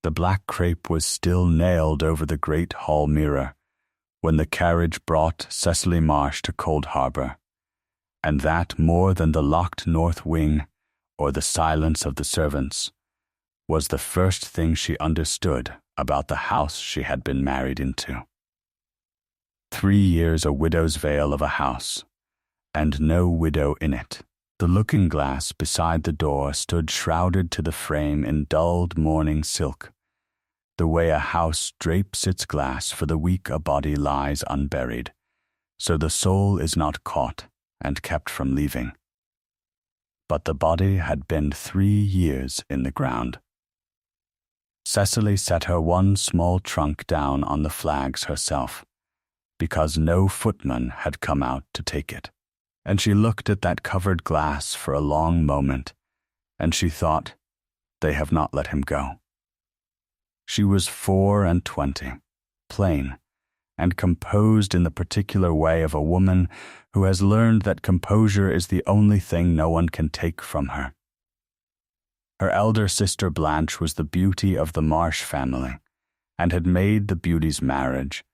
The black crape was still nailed over the great hall mirror when the carriage brought Cecily Marsh to Cold Harbor, and that more than the locked north wing or the silence of the servants was the first thing she understood about the house she had been married into. 3 years a widow's veil of a house, and no widow in it. The looking-glass beside the door stood shrouded to the frame in dulled mourning silk, the way a house drapes its glass for the week a body lies unburied, so the soul is not caught and kept from leaving. But the body had been 3 years in the ground. Cecily set her one small trunk down on the flags herself, because no footman had come out to take it. And she looked at that covered glass for a long moment, and she thought, they have not let him go. She was 24, plain, and composed in the particular way of a woman who has learned that composure is the only thing no one can take from her. Her elder sister Blanche was the beauty of the Marsh family, and had made the beauty's marriage,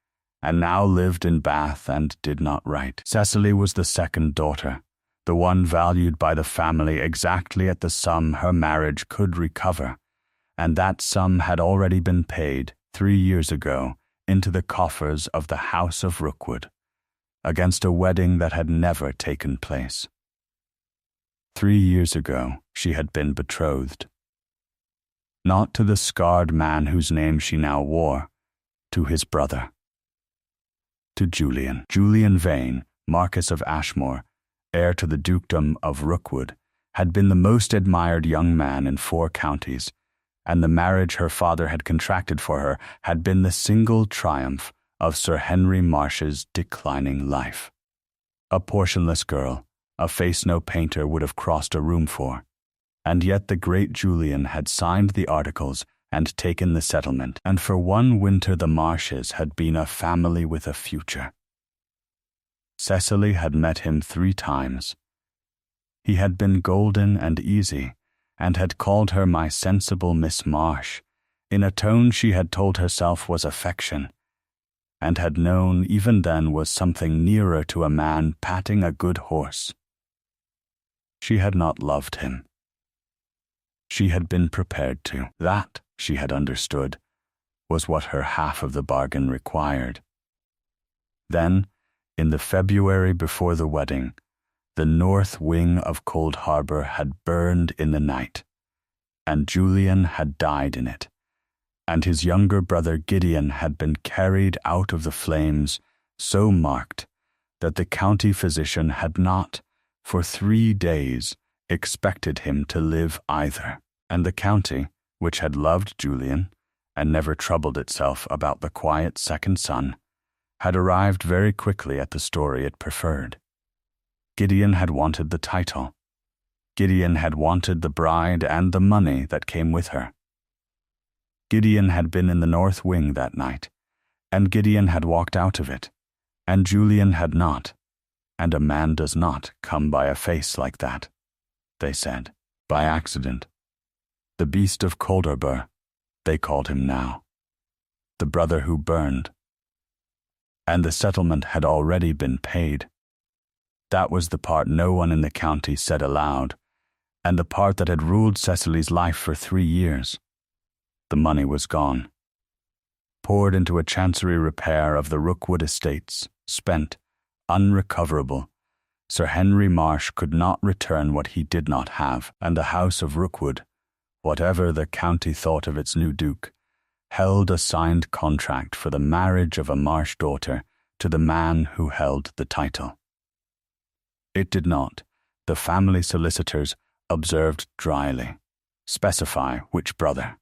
and now lived in Bath and did not write. Cecily was the second daughter, the one valued by the family exactly at the sum her marriage could recover, and that sum had already been paid 3 years ago into the coffers of the house of Rookwood, against a wedding that had never taken place. 3 years ago she had been betrothed. Not to the scarred man whose name she now wore, to his brother. To Julian Vane, Marquess of Ashmore, heir to the dukedom of Rookwood, had been the most admired young man in 4 counties, and the marriage her father had contracted for her had been the single triumph of Sir Henry Marsh's declining life. A portionless girl, a face no painter would have crossed a room for, and yet the great Julian had signed the articles and taken the settlement, and for 1 winter the Marshes had been a family with a future. Cecily had met him 3 times. He had been golden and easy, and had called her my sensible Miss Marsh, in a tone she had told herself was affection, and had known even then was something nearer to a man patting a good horse. She had not loved him. She had been prepared to. That, she had understood, was what her half of the bargain required. Then, in the February before the wedding, the north wing of Cold Harbor had burned in the night, and Julian had died in it, and his younger brother Gideon had been carried out of the flames so marked that the county physician had not, for 3 days, expected him to live either, and the county, which had loved Julian and never troubled itself about the quiet second son, had arrived very quickly at the story it preferred. Gideon had wanted the title. Gideon had wanted the bride and the money that came with her. Gideon had been in the north wing that night, and Gideon had walked out of it, and Julian had not, and a man does not come by a face like that, they said, by accident. The beast of Cold Harbor, they called him now, the brother who burned. And the settlement had already been paid. That was the part no one in the county said aloud, and the part that had ruled Cecily's life for 3 years. The money was gone, poured into a chancery repair of the Rookwood estates, spent, unrecoverable. Sir Henry Marsh could not return what he did not have, and the house of Rookwood, whatever the county thought of its new duke, held a signed contract for the marriage of a Marsh daughter to the man who held the title. It did not, the family solicitors observed dryly, specify which brother.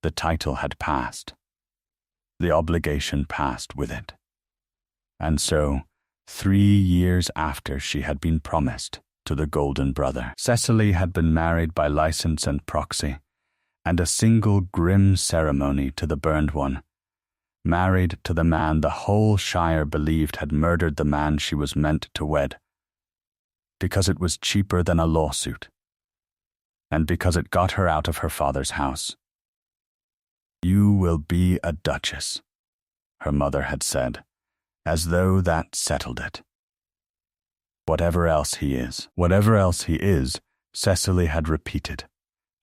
The title had passed. The obligation passed with it. And so, 3 years after she had been promised to the golden brother, Cecily had been married by license and proxy, and a single grim ceremony to the burned one, married to the man the whole shire believed had murdered the man she was meant to wed, because it was cheaper than a lawsuit, and because it got her out of her father's house. You will be a duchess, her mother had said, as though that settled it. Whatever else he is, Cecily had repeated,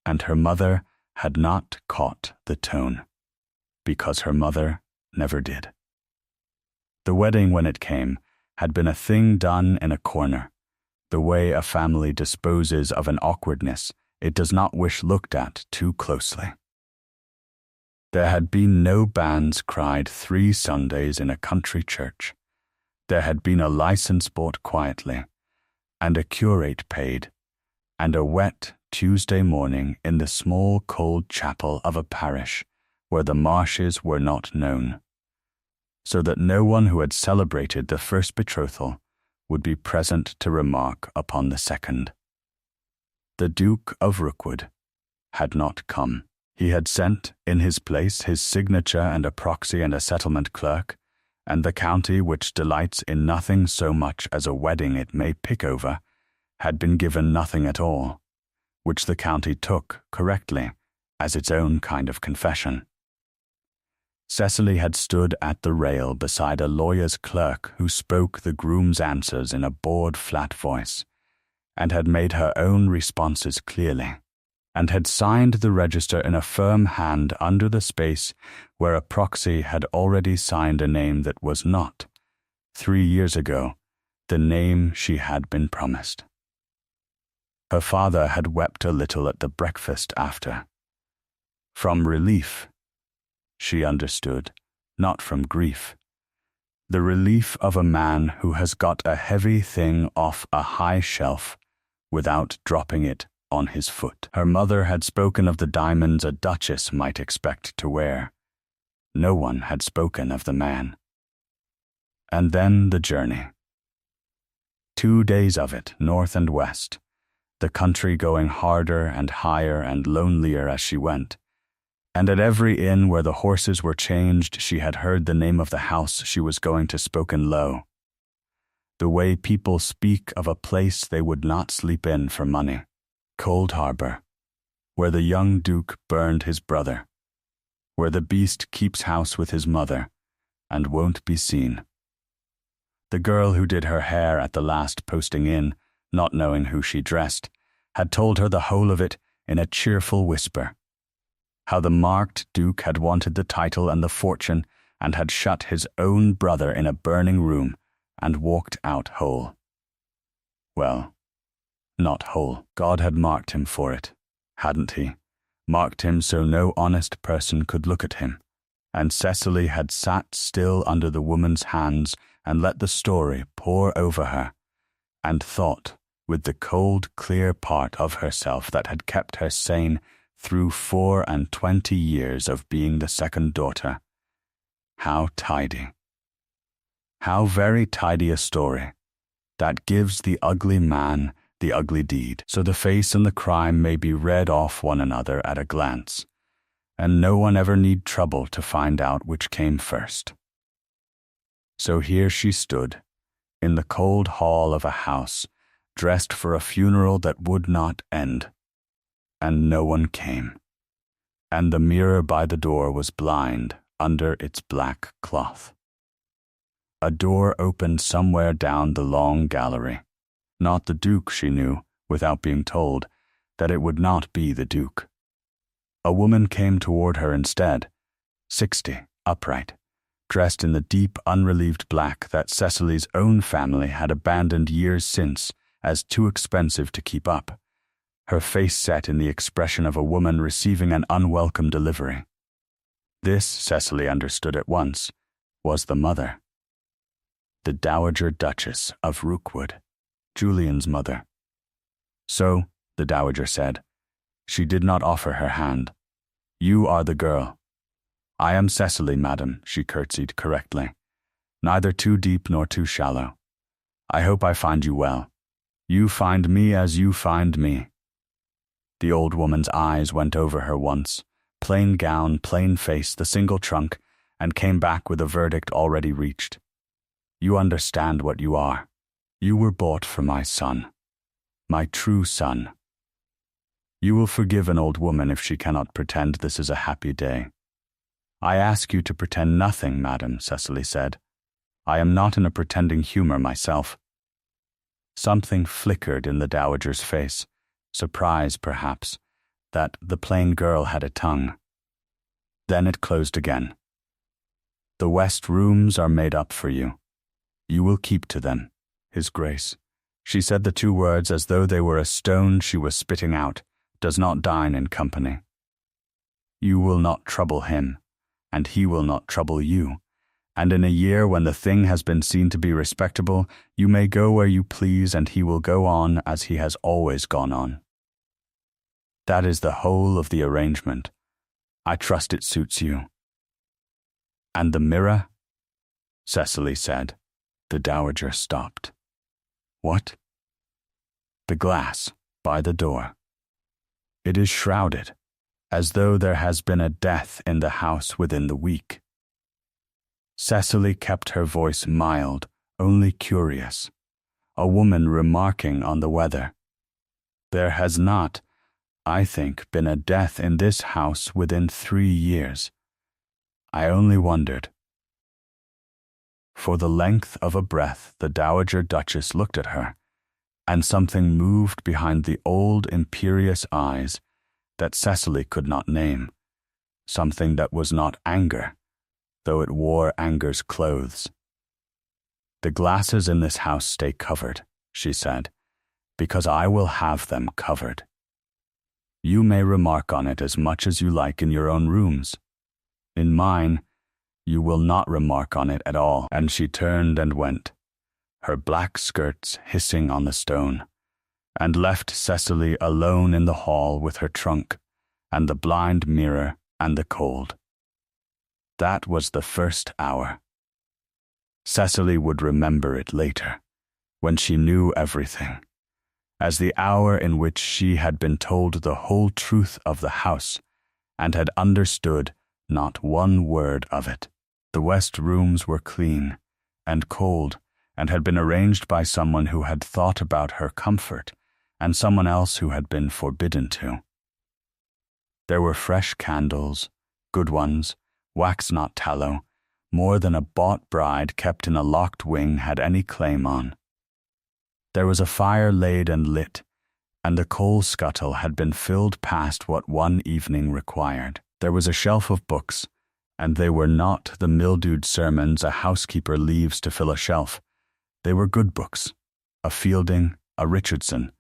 and her mother had not caught the tone, because her mother never did. The wedding, when it came, had been a thing done in a corner, the way a family disposes of an awkwardness it does not wish looked at too closely. There had been no banns cried 3 Sundays in a country church. There had been a license bought quietly, and a curate paid, and a wet Tuesday morning in the small cold chapel of a parish where the Marshes were not known, so that no one who had celebrated the first betrothal would be present to remark upon the second. The Duke of Rookwood had not come. He had sent in his place his signature and a proxy and a settlement clerk, and the county, which delights in nothing so much as a wedding it may pick over, had been given nothing at all, which the county took correctly as its own kind of confession. Cecily had stood at the rail beside a lawyer's clerk who spoke the groom's answers in a bored, flat voice, and had made her own responses clearly, and had signed the register in a firm hand under the space where a proxy had already signed a name that was not, 3 years ago, the name she had been promised. Her father had wept a little at the breakfast after. From relief, she understood, not from grief. The relief of a man who has got a heavy thing off a high shelf without dropping it on his foot. Her mother had spoken of the diamonds a duchess might expect to wear. No one had spoken of the man. And then the journey. 2 days of it, north and west, the country going harder and higher and lonelier as she went, and at every inn where the horses were changed she had heard the name of the house she was going to spoken low, the way people speak of a place they would not sleep in for money. Cold Harbour, where the young Duke burned his brother, where the beast keeps house with his mother and won't be seen. The girl who did her hair at the last posting in, not knowing who she dressed, had told her the whole of it in a cheerful whisper. How the marked Duke had wanted the title and the fortune and had shut his own brother in a burning room and walked out whole. Well, not whole. God had marked him for it, hadn't he? Marked him so no honest person could look at him. And Cecily had sat still under the woman's hands and let the story pour over her, and thought with the cold, clear part of herself that had kept her sane through 24 years of being the second daughter. How tidy. How very tidy a story, that gives the ugly man the ugly deed, so the face and the crime may be read off one another at a glance, and no one ever need trouble to find out which came first. So here she stood, in the cold hall of a house, dressed for a funeral that would not end, and no one came, and the mirror by the door was blind under its black cloth. A door opened somewhere down the long gallery. Not the Duke, she knew, without being told, that it would not be the Duke. A woman came toward her instead, 60, upright, dressed in the deep, unrelieved black that Cecily's own family had abandoned years since as too expensive to keep up, her face set in the expression of a woman receiving an unwelcome delivery. This, Cecily understood at once, was the mother. The Dowager Duchess of Rookwood, Julian's mother. So, the Dowager said, she did not offer her hand. You are the girl. I am Cecily, madam, she curtsied correctly. Neither too deep nor too shallow. I hope I find you well. You find me as you find me. The old woman's eyes went over her once, plain gown, plain face, the single trunk, and came back with a verdict already reached. You understand what you are. You were bought for my son, my true son. You will forgive an old woman if she cannot pretend this is a happy day. I ask you to pretend nothing, madam, Cecily said. I am not in a pretending humor myself. Something flickered in the dowager's face, surprise, perhaps, that the plain girl had a tongue. Then it closed again. The west rooms are made up for you. You will keep to them, His Grace. She said the two words as though they were a stone she was spitting out, does not dine in company. You will not trouble him, and he will not trouble you, and in a year when the thing has been seen to be respectable, you may go where you please, and he will go on as he has always gone on. That is the whole of the arrangement. I trust it suits you. And the mirror? Cecily said. The dowager stopped. What? The glass, by the door. It is shrouded, as though there has been a death in the house within the week. Cecily kept her voice mild, only curious, a woman remarking on the weather. There has not, I think, been a death in this house within 3 years. I only wondered. For the length of a breath, the Dowager Duchess looked at her, and something moved behind the old imperious eyes that Cecily could not name, something that was not anger, though it wore anger's clothes. The glasses in this house stay covered, she said, because I will have them covered. You may remark on it as much as you like in your own rooms. In mine, you will not remark on it at all. And she turned and went, her black skirts hissing on the stone, and left Cecily alone in the hall with her trunk, and the blind mirror and the cold. That was the first hour. Cecily would remember it later, when she knew everything, as the hour in which she had been told the whole truth of the house, and had understood not one word of it. The west rooms were clean and cold, and had been arranged by someone who had thought about her comfort, and someone else who had been forbidden to. There were fresh candles, good ones, wax not tallow, more than a bought bride kept in a locked wing had any claim on. There was a fire laid and lit, and the coal scuttle had been filled past what one evening required. There was a shelf of books, and they were not the mildewed sermons a housekeeper leaves to fill a shelf. They were good books, a Fielding, a Richardson,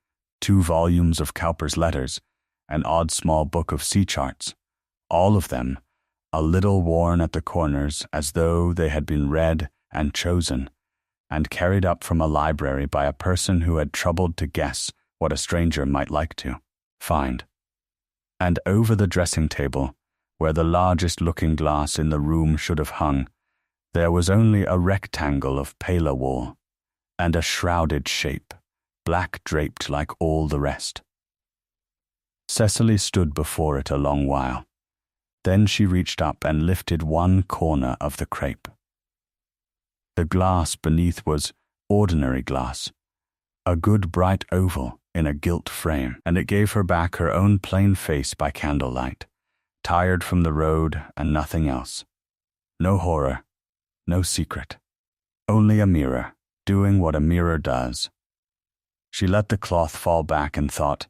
2 volumes of Cowper's letters, an odd small book of sea charts, all of them a little worn at the corners as though they had been read and chosen, and carried up from a library by a person who had troubled to guess what a stranger might like to find. And over the dressing table, where the largest looking glass in the room should have hung, there was only a rectangle of paler wool, and a shrouded shape, black draped like all the rest. Cecily stood before it a long while. Then she reached up and lifted one corner of the crepe. The glass beneath was ordinary glass, a good bright oval in a gilt frame, and it gave her back her own plain face by candlelight, tired from the road and nothing else. No horror, no secret, only a mirror doing what a mirror does. She let the cloth fall back and thought,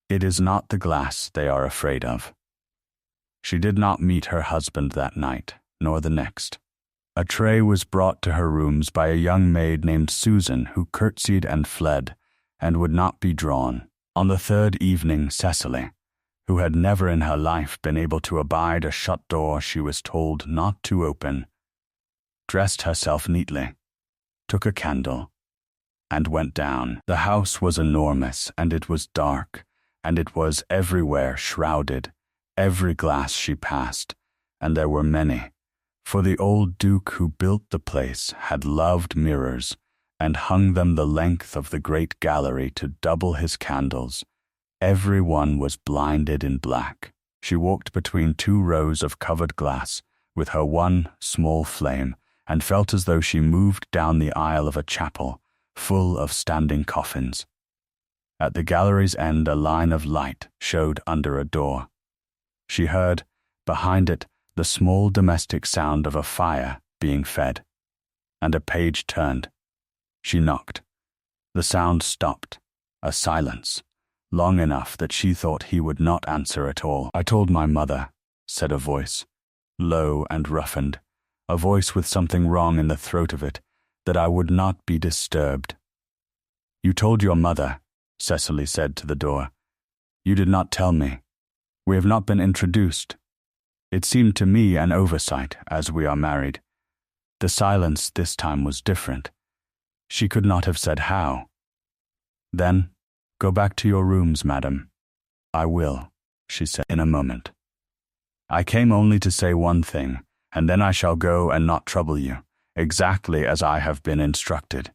it is not the glass they are afraid of. She did not meet her husband that night, nor the next. A tray was brought to her rooms by a young maid named Susan, who curtsied and fled, and would not be drawn. On the 3rd evening, Cecily, who had never in her life been able to abide a shut door she was told not to open, dressed herself neatly, took a candle, and went down. The house was enormous, and it was dark, and it was everywhere shrouded, every glass she passed, and there were many, for the old Duke who built the place had loved mirrors, and hung them the length of the great gallery to double his candles. Every one was blinded in black. She walked between 2 rows of covered glass, with her one small flame, and felt as though she moved down the aisle of a chapel, full of standing coffins. At the gallery's end a line of light showed under a door. She heard, behind it, the small domestic sound of a fire being fed, and a page turned. She knocked. The sound stopped, a silence, long enough that she thought he would not answer at all. "I told my mother," said a voice, low and roughened, a voice with something wrong in the throat of it, "that I would not be disturbed." "You told your mother," Cecily said to the door. "You did not tell me. We have not been introduced. It seemed to me an oversight, as we are married. The silence this time was different. She could not have said how." "Then, go back to your rooms, madam." "I will," she said in a moment. "I came only to say one thing, and then I shall go and not trouble you, exactly as I have been instructed.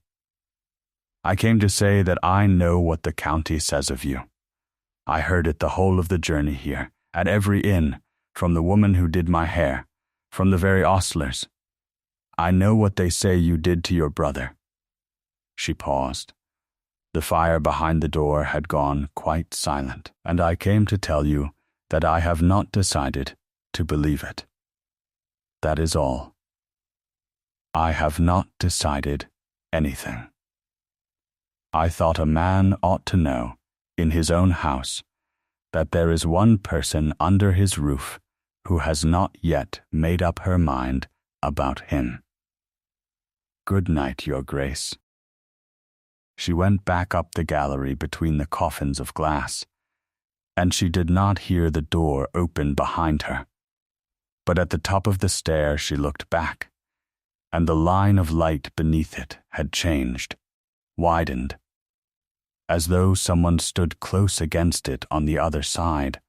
I came to say that I know what the county says of you. I heard it the whole of the journey here, at every inn, from the woman who did my hair, from the very ostlers. I know what they say you did to your brother." She paused. The fire behind the door had gone quite silent, "and I came to tell you that I have not decided to believe it. That is all. I have not decided anything. I thought a man ought to know, in his own house, that there is one person under his roof who has not yet made up her mind about him. Good night, Your Grace." She went back up the gallery between the coffins of glass, and she did not hear the door open behind her. But at the top of the stair she looked back, and the line of light beneath it had changed, widened, as though someone stood close against it on the other side,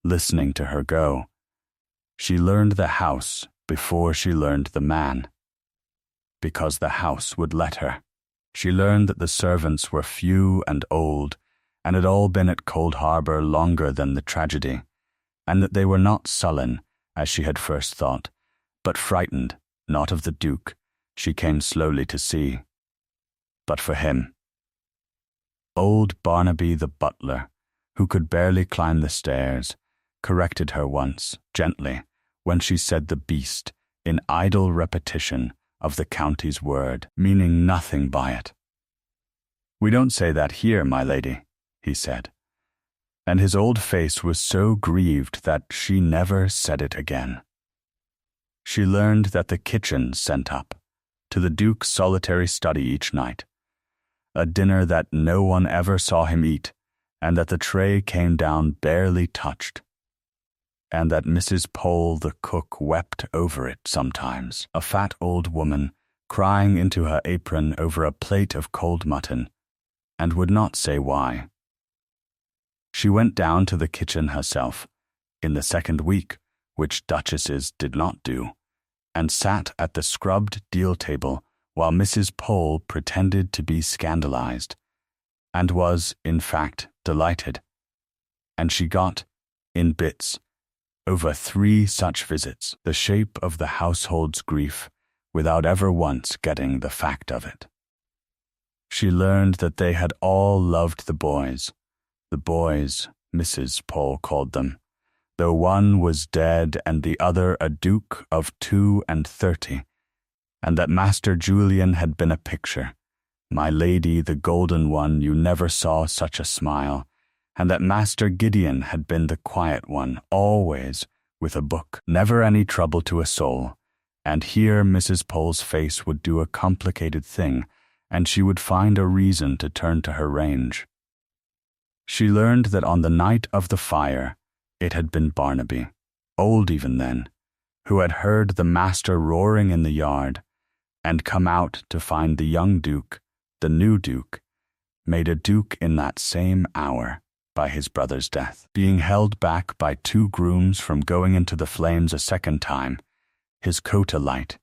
listening to her go. She learned the house before she learned the man, because the house would let her. She learned that the servants were few and old, and had all been at Cold Harbor longer than the tragedy, and that they were not sullen, as she had first thought, but frightened, not of the Duke, she came slowly to see, but for him. Old Barnaby the butler, who could barely climb the stairs, corrected her once, gently, when she said the beast, in idle repetition of the county's word, meaning nothing by it. "We don't say that here, my lady," he said, and his old face was so grieved that she never said it again. She learned that the kitchen sent up, to the Duke's solitary study each night, a dinner that no one ever saw him eat, and that the tray came down barely touched, and that Mrs. Pole the cook wept over it sometimes, a fat old woman crying into her apron over a plate of cold mutton, and would not say why. She went down to the kitchen herself, in the second week, which duchesses did not do, and sat at the scrubbed deal table while Mrs. Pole pretended to be scandalized, and was, in fact, delighted. And she got, in bits, over 3 such visits, the shape of the household's grief, without ever once getting the fact of it. She learned that they had all loved the boys, Mrs. Pole called them, though one was dead and the other a duke of 32, and that Master Julian had been a picture, my lady the golden one, you never saw such a smile, and that Master Gideon had been the quiet one, always with a book, never any trouble to a soul, and here Mrs. Pole's face would do a complicated thing, and she would find a reason to turn to her range. She learned that on the night of the fire, it had been Barnaby, old even then, who had heard the master roaring in the yard, and come out to find the young Duke, the new Duke, made a Duke in that same hour by his brother's death, being held back by 2 grooms from going into the flames a second time, his coat alight,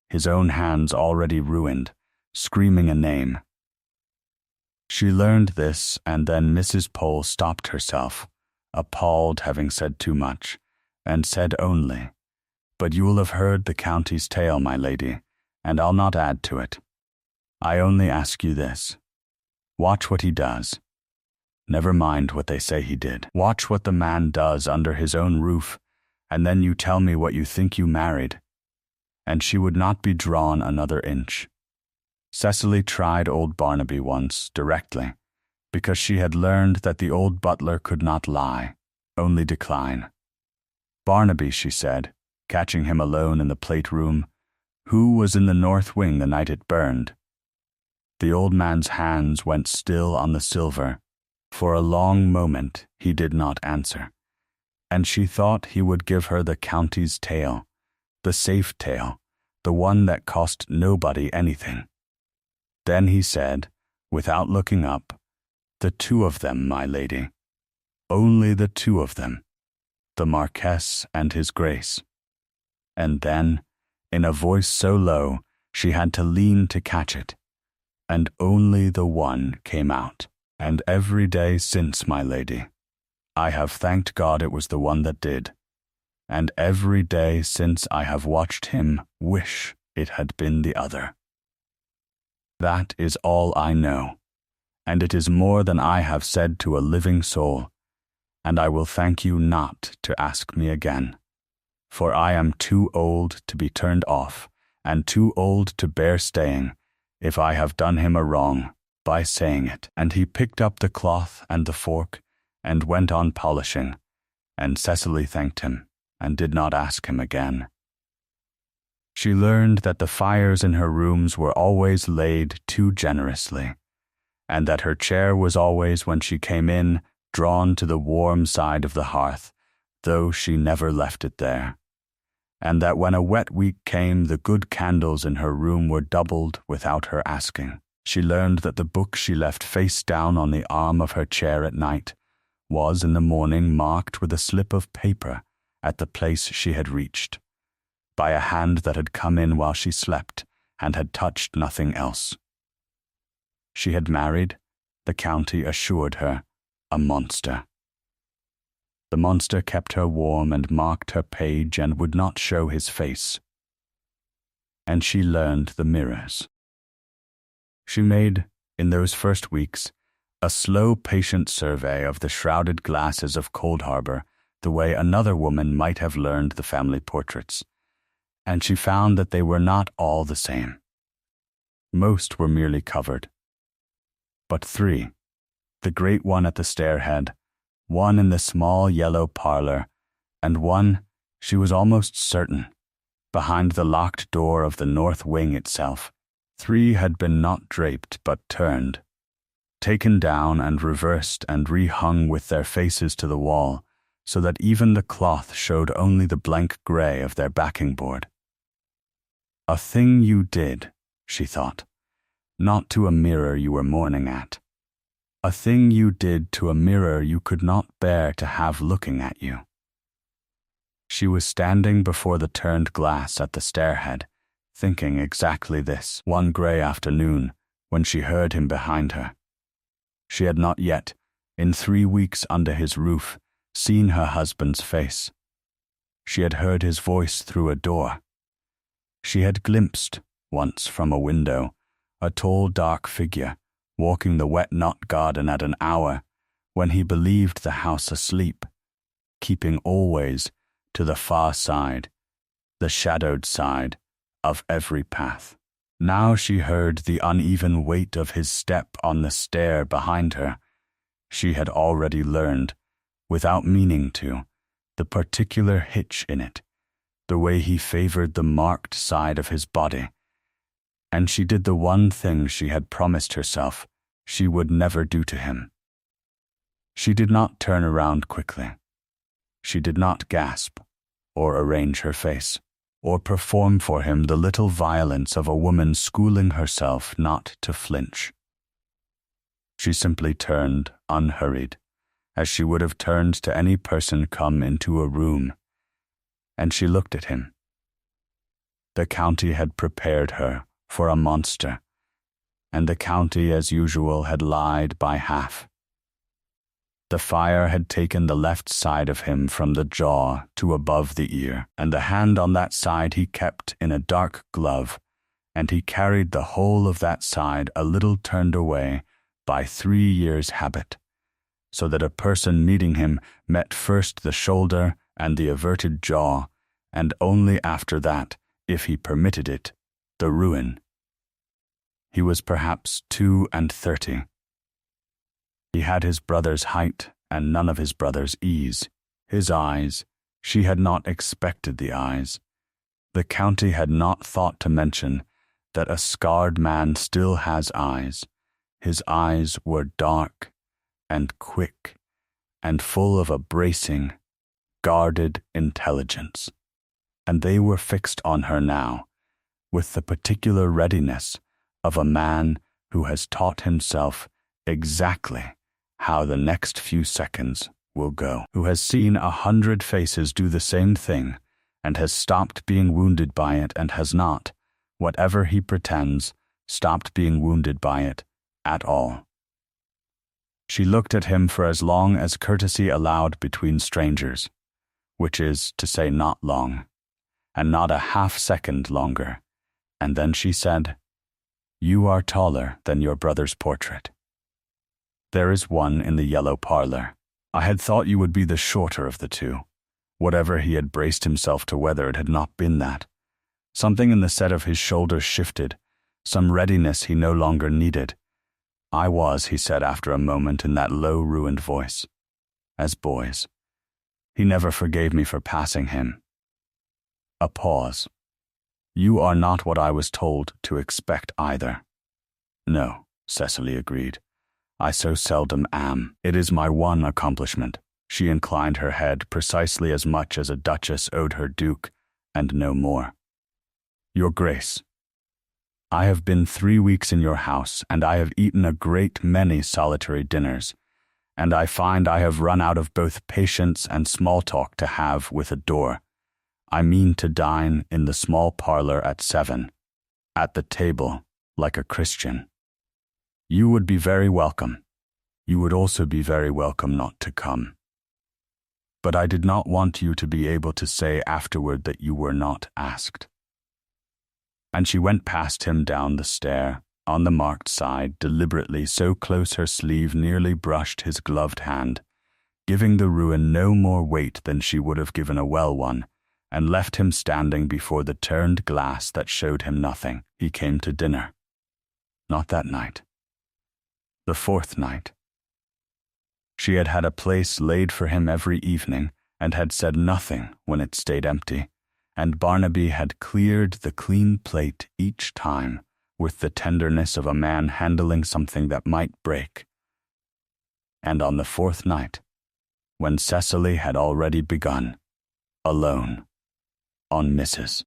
his own hands already ruined, screaming a name. She learned this, and then Mrs. Pole stopped herself, appalled having said too much, and said only, "But you will have heard the county's tale, my lady, and I'll not add to it. I only ask you this. Watch what he does. Never mind what they say he did. Watch what the man does under his own roof, and then you tell me what you think you married." And she would not be drawn another inch. Cecily tried old Barnaby once, directly, because she had learned that the old butler could not lie, only decline. "Barnaby," she said, catching him alone in the plate room, "who was in the north wing the night it burned?" The old man's hands went still on the silver. For a long moment he did not answer, and she thought he would give her the county's tale, the safe tale, the one that cost nobody anything. Then he said, without looking up, "The two of them, my lady. Only the two of them. The Marquess and his Grace." And then, in a voice so low she had to lean to catch it, "And only the one came out. And every day since, my lady, I have thanked God it was the one that did. And every day since I have watched him wish it had been the other. That is all I know, and it is more than I have said to a living soul, and I will thank you not to ask me again, for I am too old to be turned off, and too old to bear staying, if I have done him a wrong by saying it." And he picked up the cloth and the fork and went on polishing, and Cecily thanked him and did not ask him again. She learned that the fires in her rooms were always laid too generously, and that her chair was always, when she came in, drawn to the warm side of the hearth, though she never left it there, and that when a wet week came, the good candles in her room were doubled without her asking. She learned that the book she left face down on the arm of her chair at night was in the morning marked with a slip of paper at the place she had reached, by a hand that had come in while she slept and had touched nothing else. She had married, the county assured her, a monster. The monster kept her warm and marked her page and would not show his face. And she learned the mirrors. She made, in those first weeks, a slow, patient survey of the shrouded glasses of Cold Harbor, the way another woman might have learned the family portraits, and she found that they were not all the same. Most were merely covered. But three, the great one at the stairhead, one in the small yellow parlor, and one, she was almost certain, behind the locked door of the north wing itself. Three had been not draped but turned, taken down and reversed and rehung with their faces to the wall, so that even the cloth showed only the blank gray of their backing board. A thing you did, she thought, not to a mirror you were mourning at. A thing you did to a mirror you could not bear to have looking at you. She was standing before the turned glass at the stairhead, thinking exactly this, one grey afternoon, when she heard him behind her. She had not yet, in 3 weeks under his roof, seen her husband's face. She had heard his voice through a door. She had glimpsed, once from a window, a tall dark figure, walking the wet knot garden at an hour when he believed the house asleep, keeping always to the far side, the shadowed side, of every path. Now she heard the uneven weight of his step on the stair behind her. She had already learned, without meaning to, the particular hitch in it, the way he favored the marked side of his body, and she did the one thing she had promised herself she would never do to him. She did not turn around quickly. She did not gasp, or arrange her face, or perform for him the little violence of a woman schooling herself not to flinch. She simply turned, unhurried, as she would have turned to any person come into a room, and she looked at him. The county had prepared her for a monster, and the county, as usual, had lied by half. The fire had taken the left side of him from the jaw to above the ear, and the hand on that side he kept in a dark glove, and he carried the whole of that side a little turned away by 3 years' habit, so that a person meeting him met first the shoulder and the averted jaw, and only after that, if he permitted it, the ruin. He was perhaps 32. He had his brother's height and none of his brother's ease. His eyes, she had not expected the eyes. The county had not thought to mention that a scarred man still has eyes. His eyes were dark and quick and full of a bracing, guarded intelligence, and they were fixed on her now, with the particular readiness of a man who has taught himself exactly how the next few seconds will go, who has seen 100 faces do the same thing, and has stopped being wounded by it, and has not, whatever he pretends, stopped being wounded by it at all. She looked at him for as long as courtesy allowed between strangers, which is to say not long, and not a half-second longer, and then she said, "You are taller than your brother's portrait. There is one in the yellow parlor. I had thought you would be the shorter of the two." Whatever he had braced himself to weather, it had not been that. Something in the set of his shoulders shifted, some readiness he no longer needed. "I was," he said after a moment in that low, ruined voice, "as boys. He never forgave me for passing him." A pause. "You are not what I was told to expect either." "No," Cecily agreed. "I so seldom am. It is my one accomplishment." She inclined her head precisely as much as a duchess owed her duke, and no more. "Your Grace, I have been 3 weeks in your house, and I have eaten a great many solitary dinners, and I find I have run out of both patience and small talk to have with a door. I mean to dine in the small parlor at 7, at the table, like a Christian. You would be very welcome. You would also be very welcome not to come. But I did not want you to be able to say afterward that you were not asked." And she went past him down the stair, on the marked side, deliberately, so close her sleeve nearly brushed his gloved hand, giving the ruin no more weight than she would have given a well one, and left him standing before the turned glass that showed him nothing. He came to dinner. Not that night. The 4th night. She had had a place laid for him every evening, and had said nothing when it stayed empty, and Barnaby had cleared the clean plate each time with the tenderness of a man handling something that might break. And on the 4th night, when Cecily had already begun, alone, on Mrs.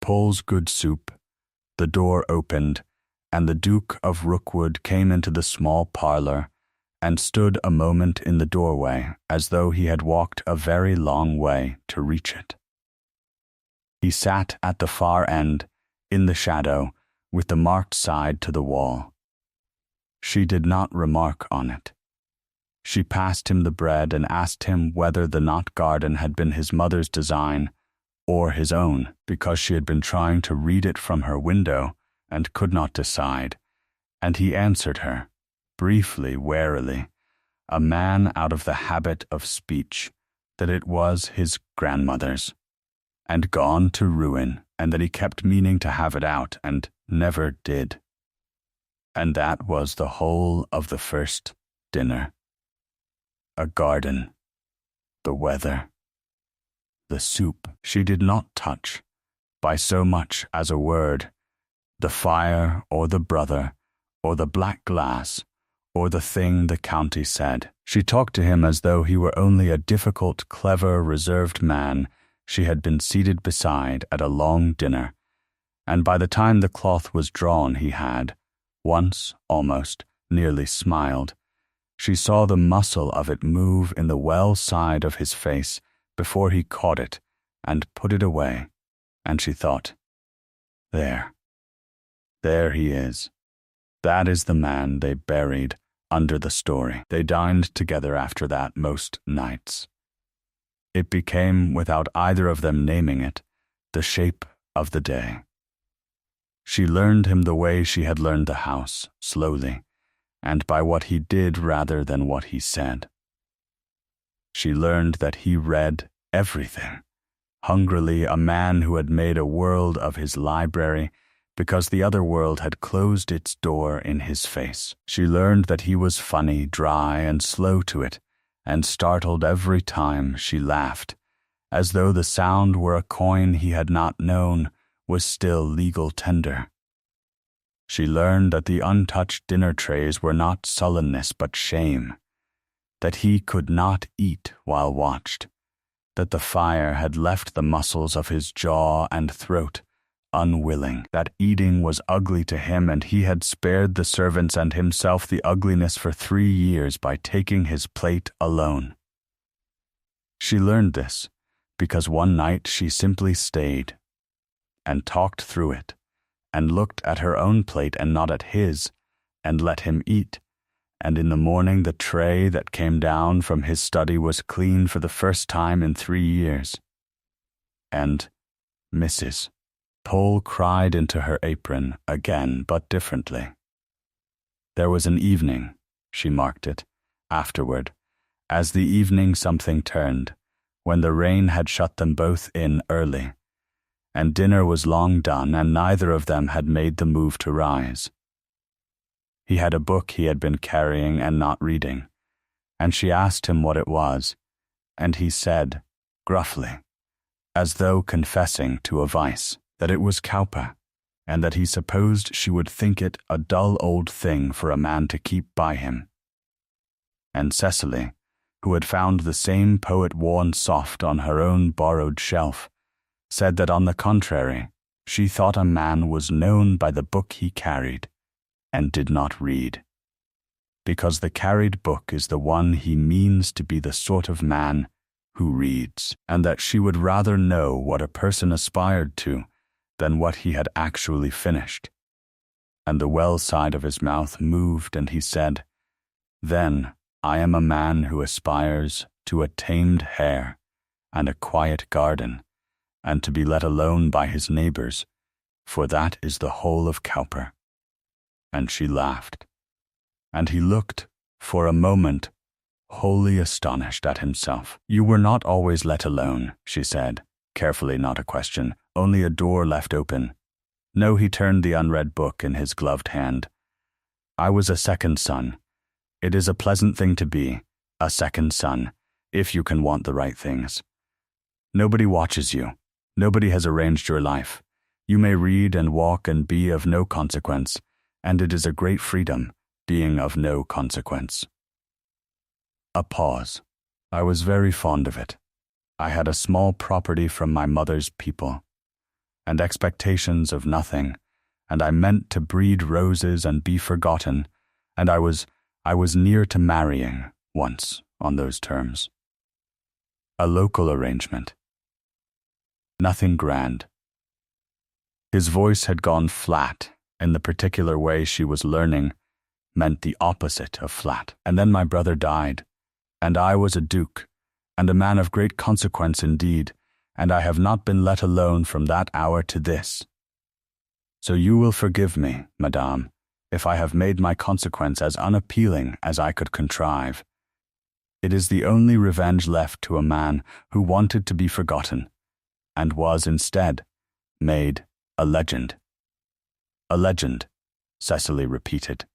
Pole's good soup, the door opened, and the Duke of Rookwood came into the small parlor and stood a moment in the doorway as though he had walked a very long way to reach it. He sat at the far end, in the shadow, with the marked side to the wall. She did not remark on it. She passed him the bread and asked him whether the knot garden had been his mother's design or his own, because she had been trying to read it from her window and could not decide, and he answered her, briefly, warily, a man out of the habit of speech, that it was his grandmother's, and gone to ruin, and that he kept meaning to have it out, and never did. And that was the whole of the first dinner. A garden, the weather, the soup she did not touch, by so much as a word, the fire or the brother, or the black glass, or the thing the county said. She talked to him as though he were only a difficult, clever, reserved man she had been seated beside at a long dinner, and by the time the cloth was drawn he had, once almost, nearly smiled. She saw the muscle of it move in the well side of his face before he caught it and put it away, and she thought, there he is. That is the man they buried under the story. They dined together after that most nights. It became, without either of them naming it, the shape of the day. She learned him the way she had learned the house, slowly, and by what he did rather than what he said. She learned that he read everything. Hungrily, a man who had made a world of his library because the other world had closed its door in his face. She learned that he was funny, dry, and slow to it, and startled every time she laughed, as though the sound were a coin he had not known was still legal tender. She learned that the untouched dinner trays were not sullenness but shame, that he could not eat while watched, that the fire had left the muscles of his jaw and throat unwilling, that eating was ugly to him, and he had spared the servants and himself the ugliness for 3 years by taking his plate alone. She learned this because one night she simply stayed and talked through it, and looked at her own plate and not at his, and let him eat, and in the morning the tray that came down from his study was clean for the first time in 3 years. And Mrs. Pole cried into her apron again, but differently. There was an evening, she marked it, afterward, as the evening something turned, when the rain had shut them both in early, and dinner was long done, and neither of them had made the move to rise. He had a book he had been carrying and not reading, and she asked him what it was, and he said, gruffly, as though confessing to a vice, that it was Cowper, and that he supposed she would think it a dull old thing for a man to keep by him. And Cecily, who had found the same poet worn soft on her own borrowed shelf, said that on the contrary, she thought a man was known by the book he carried, and did not read, because the carried book is the one he means to be the sort of man who reads, and that she would rather know what a person aspired to than what he had actually finished. And the well side of his mouth moved, and he said, "Then I am a man who aspires to a tamed hare and a quiet garden, and to be let alone by his neighbors, for that is the whole of Cowper." And she laughed, and he looked, for a moment, wholly astonished at himself. "You were not always let alone," she said, carefully, not a question, only a door left open. No, he turned the unread book in his gloved hand. "I was a second son. It is a pleasant thing to be, a second son, if you can want the right things. Nobody watches you. Nobody has arranged your life. You may read and walk and be of no consequence, and it is a great freedom, being of no consequence." A pause. "I was very fond of it. I had a small property from my mother's people, and expectations of nothing, and I meant to breed roses and be forgotten, and I was near to marrying once on those terms. A local arrangement. Nothing grand." His voice had gone flat, in the particular way she was learning, meant the opposite of flat. "And then my brother died, and I was a duke, and a man of great consequence indeed, and I have not been let alone from that hour to this. So you will forgive me, madame, if I have made my consequence as unappealing as I could contrive. It is the only revenge left to a man who wanted to be forgotten, and was instead made a legend." "A legend," Cecily repeated.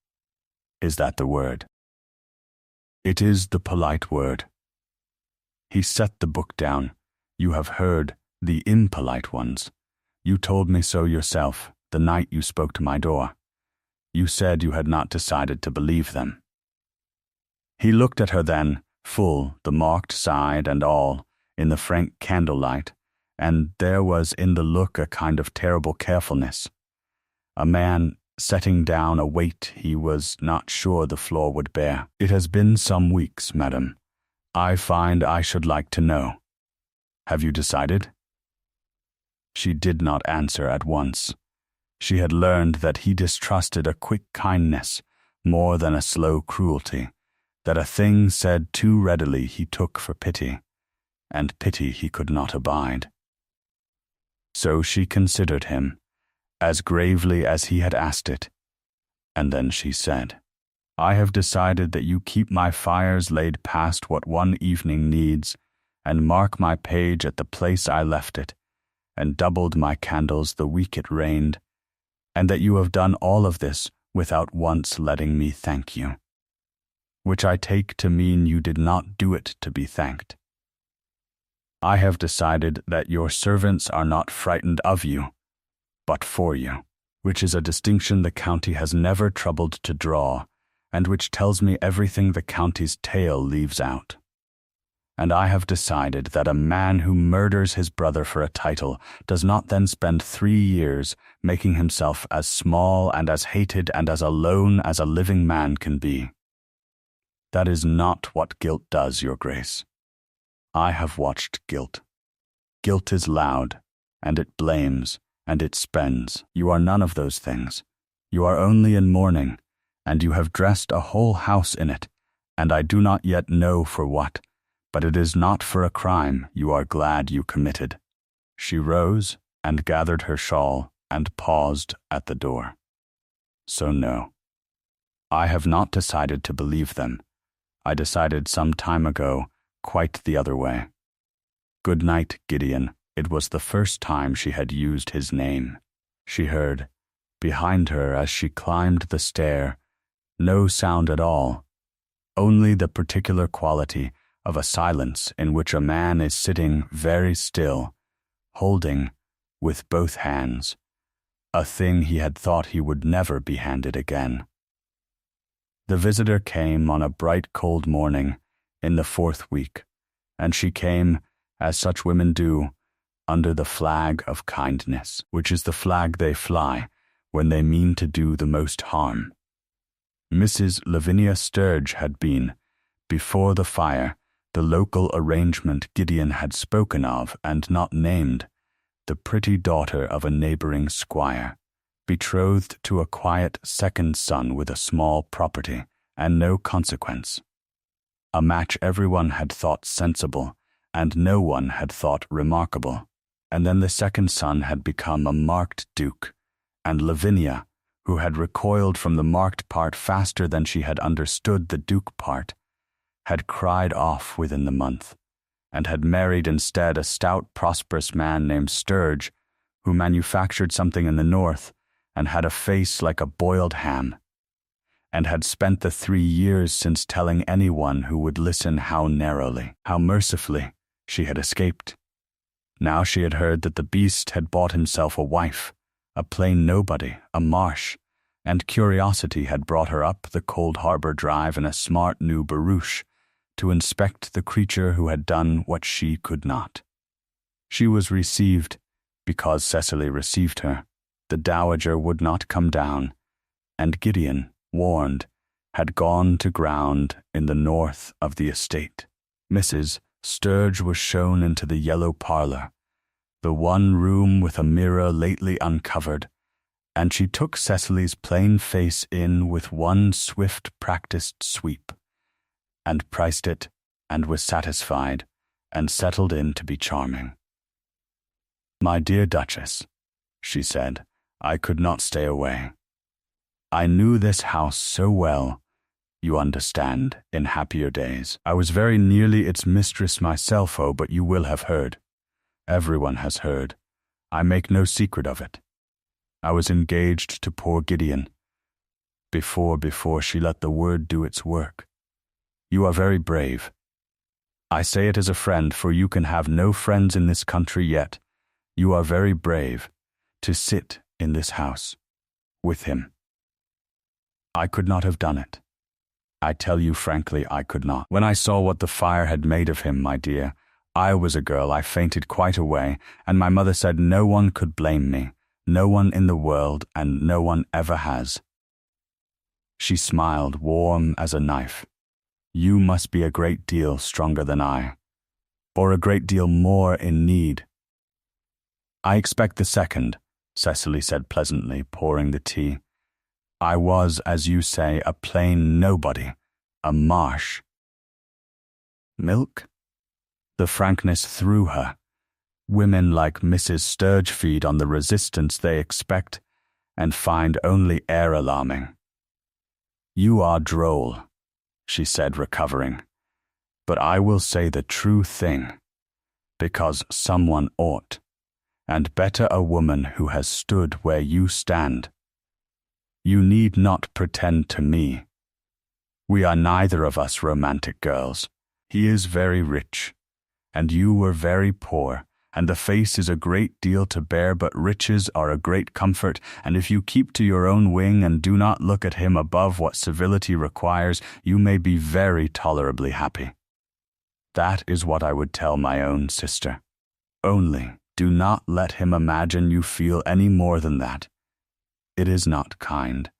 "Is that the word?" "It is the polite word." He set the book down. "You have heard the impolite ones. You told me so yourself the night you spoke to my door. You said you had not decided to believe them." He looked at her then, full, the marked side and all, in the frank candlelight, and there was in the look a kind of terrible carefulness. A man setting down a weight he was not sure the floor would bear. "It has been some weeks, madam. I find I should like to know. Have you decided?" She did not answer at once. She had learned that he distrusted a quick kindness more than a slow cruelty, that a thing said too readily he took for pity, and pity he could not abide. So she considered him, as gravely as he had asked it, and then she said, I have decided that you keep my fires laid past what one evening needs, and mark my page at the place I left it, and doubled my candles the week it rained, and that you have done all of this without once letting me thank you, which I take to mean you did not do it to be thanked. I have decided that your servants are not frightened of you, but for you, which is a distinction the county has never troubled to draw, and which tells me everything the county's tale leaves out. And I have decided that a man who murders his brother for a title does not then spend 3 years making himself as small and as hated and as alone as a living man can be. That is not what guilt does, Your Grace. I have watched guilt. Guilt is loud, and it blames, and it spends. You are none of those things. You are only in mourning, and you have dressed a whole house in it, and I do not yet know for what, but it is not for a crime you are glad you committed. She rose and gathered her shawl and paused at the door. So no, I have not decided to believe them. I decided some time ago quite the other way. Good night, Gideon. It was the first time she had used his name. She heard, behind her as she climbed the stair, no sound at all, only the particular quality of a silence in which a man is sitting very still, holding, with both hands, a thing he had thought he would never be handed again. The visitor came on a bright cold morning in the 4th week, and she came, as such women do, under the flag of kindness, which is the flag they fly when they mean to do the most harm. Mrs. Lavinia Sturge had been, before the fire, the local arrangement Gideon had spoken of and not named, the pretty daughter of a neighboring squire, betrothed to a quiet second son with a small property and no consequence. A match everyone had thought sensible and no one had thought remarkable. And then the second son had become a marked duke, and Lavinia, who had recoiled from the marked part faster than she had understood the duke part, had cried off within the month, and had married instead a stout, prosperous man named Sturge, who manufactured something in the north, and had a face like a boiled ham, and had spent the 3 years since telling anyone who would listen how narrowly, how mercifully, she had escaped. Now she had heard that the beast had bought himself a wife, a plain nobody, a marsh, and curiosity had brought her up the Cold Harbor Drive in a smart new barouche to inspect the creature who had done what she could not. She was received because Cecily received her. The dowager would not come down, and Gideon, warned, had gone to ground in the north of the estate. Mrs. Sturge was shown into the yellow parlor, the one room with a mirror lately uncovered, and she took Cecily's plain face in with one swift practiced sweep, and priced it, and was satisfied, and settled in to be charming. "My dear Duchess," she said, "I could not stay away. I knew this house so well, you understand, in happier days. I was very nearly its mistress myself, but you will have heard. Everyone has heard. I make no secret of it. I was engaged to poor Gideon, before she let the word do its work. You are very brave. I say it as a friend, for you can have no friends in this country yet. You are very brave to sit in this house with him. I could not have done it. I tell you frankly, I could not. When I saw what the fire had made of him, my dear, I was a girl, I fainted quite away, and my mother said no one could blame me, no one in the world, and no one ever has." She smiled, warm as a knife. "You must be a great deal stronger than I, or a great deal more in need." "I expect the second," Cecily said pleasantly, pouring the tea. "I was, as you say, a plain nobody, a marsh." Milk? The frankness threw her. Women like Mrs. Sturge feed on the resistance they expect and find only air alarming. You are droll, she said, recovering, but I will say the true thing, because someone ought, and better a woman who has stood where you stand. You need not pretend to me. We are neither of us romantic girls. He is very rich, and you were very poor, and the face is a great deal to bear, but riches are a great comfort, and if you keep to your own wing and do not look at him above what civility requires, you may be very tolerably happy. That is what I would tell my own sister. Only do not let him imagine you feel any more than that. It is not kind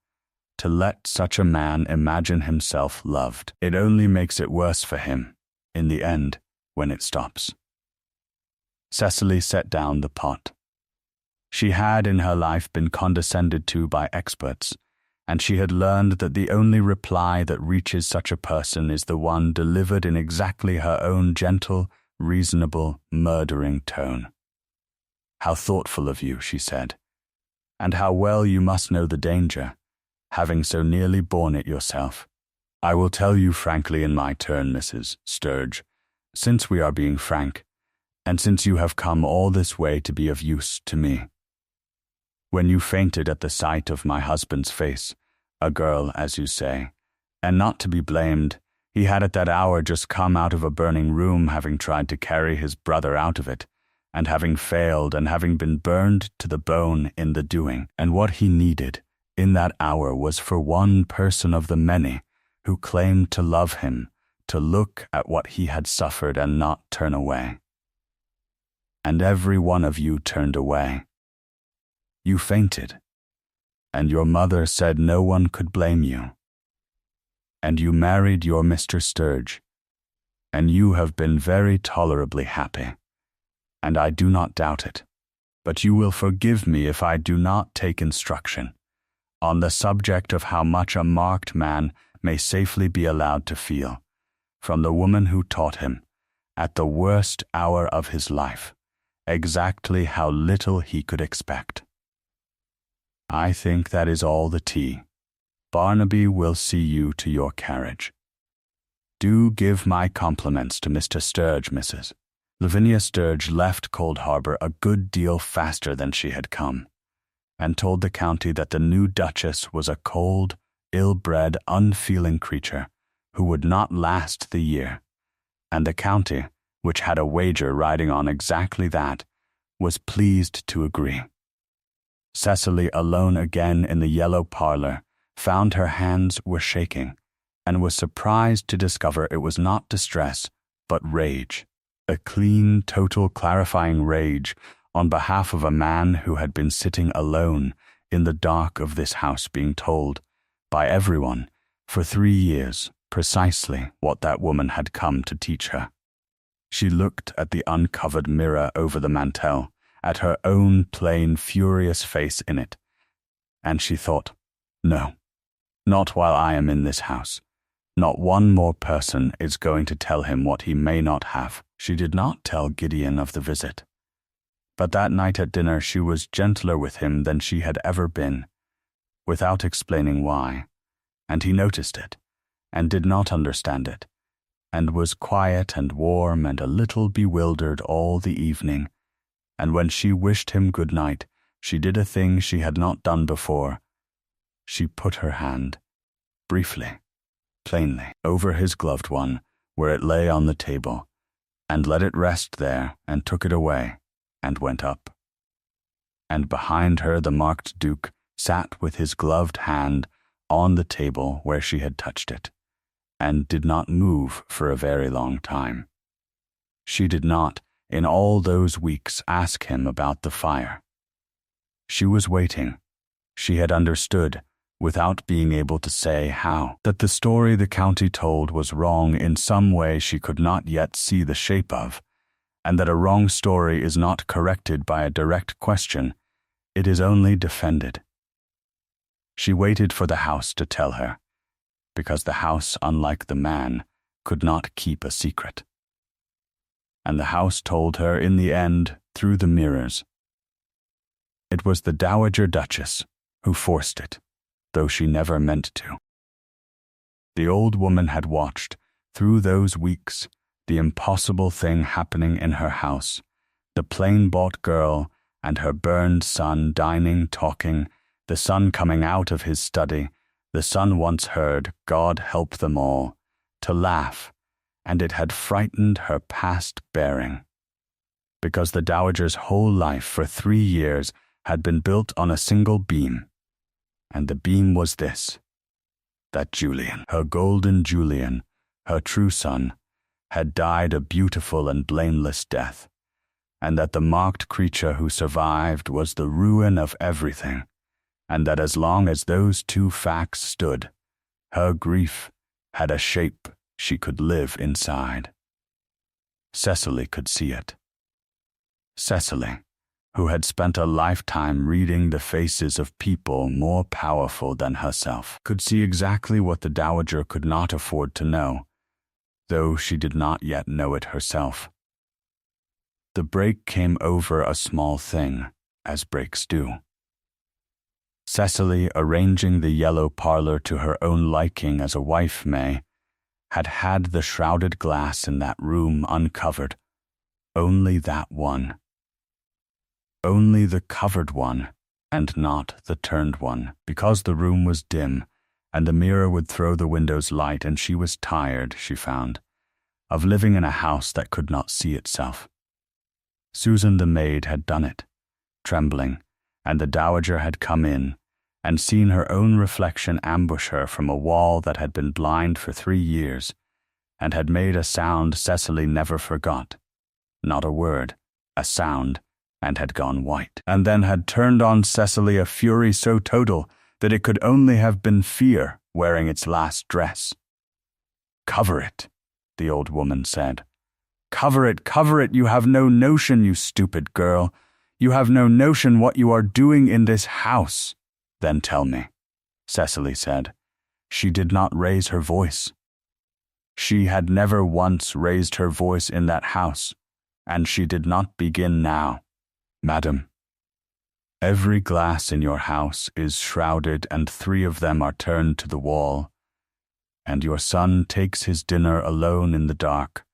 to let such a man imagine himself loved. It only makes it worse for him, in the end, when it stops. Cecily set down the pot. She had in her life been condescended to by experts, and she had learned that the only reply that reaches such a person is the one delivered in exactly her own gentle, reasonable, murdering tone. "How thoughtful of you," she said, "and how well you must know the danger, having so nearly borne it yourself. I will tell you frankly in my turn, Mrs. Sturge, since we are being frank, and since you have come all this way to be of use to me. When you fainted at the sight of my husband's face, a girl, as you say, and not to be blamed, he had at that hour just come out of a burning room, having tried to carry his brother out of it, and having failed, and having been burned to the bone in the doing. And what he needed in that hour was for one person of the many who claimed to love him to look at what he had suffered and not turn away. And every one of you turned away. You fainted, and your mother said no one could blame you. And you married your Mr. Sturge, and you have been very tolerably happy, and I do not doubt it. But you will forgive me if I do not take instruction on the subject of how much a marked man may safely be allowed to feel, from the woman who taught him, at the worst hour of his life, exactly how little he could expect. I think that is all the tea. Barnaby will see you to your carriage. Do give my compliments to Mr. Sturge, Mrs. Lavinia Sturge left Cold Harbor a good deal faster than she had come, and told the county that the new Duchess was a cold, ill-bred, unfeeling creature who would not last the year, and the county, which had a wager riding on exactly that, was pleased to agree. Cecily, alone again in the yellow parlor, found her hands were shaking, and was surprised to discover it was not distress, but rage, a clean, total, clarifying rage on behalf of a man who had been sitting alone in the dark of this house, being told, by everyone, for 3 years, precisely what that woman had come to teach her. She looked at the uncovered mirror over the mantel, at her own plain, furious face in it, and she thought, no, not while I am in this house. Not one more person is going to tell him what he may not have. She did not tell Gideon of the visit, but that night at dinner she was gentler with him than she had ever been, without explaining why, and he noticed it, and did not understand it, and was quiet and warm and a little bewildered all the evening, and when she wished him good night, she did a thing she had not done before. She put her hand, briefly, plainly, over his gloved one, where it lay on the table, and let it rest there, and took it away, and went up. And behind her the marked Duke sat with his gloved hand on the table where she had touched it, and did not move for a very long time. She did not, in all those weeks, ask him about the fire. She was waiting. She had understood, without being able to say how, that the story the county told was wrong in some way she could not yet see the shape of, and that a wrong story is not corrected by a direct question, it is only defended. She waited for the house to tell her, because the house, unlike the man, could not keep a secret. And the house told her in the end through the mirrors. It was the Dowager Duchess who forced it, though she never meant to. The old woman had watched, through those weeks, the impossible thing happening in her house, the plain-bought girl and her burned son dining, talking, the son coming out of his study, the son once heard, God help them all, to laugh, and it had frightened her past bearing. Because the dowager's whole life for 3 years had been built on a single beam, and the beam was this, that Julian, her golden Julian, her true son, had died a beautiful and blameless death, and that the mocked creature who survived was the ruin of everything, and that as long as those 2 facts stood, her grief had a shape she could live inside. Cecily could see it. Cecily, who had spent a lifetime reading the faces of people more powerful than herself, could see exactly what the dowager could not afford to know, though she did not yet know it herself. The break came over a small thing, as breaks do. Cecily, arranging the yellow parlor to her own liking as a wife may, had had the shrouded glass in that room uncovered, only that one. Only the covered one, and not the turned one, because the room was dim, and the mirror would throw the window's light, and she was tired, she found, of living in a house that could not see itself. Susan the maid had done it, trembling, and the dowager had come in, and seen her own reflection ambush her from a wall that had been blind for 3 years, and had made a sound Cecily never forgot, not a word, a sound, and had gone white, and then had turned on Cecily a fury so total that it could only have been fear wearing its last dress. "Cover it," the old woman said. Cover it, you have no notion, you stupid girl. You have no notion what you are doing in this house." "Then tell me," Cecily said. She did not raise her voice. She had never once raised her voice in that house, and she did not begin now. "Madam, every glass in your house is shrouded, and 3 of them are turned to the wall, and your son takes his dinner alone in the dark,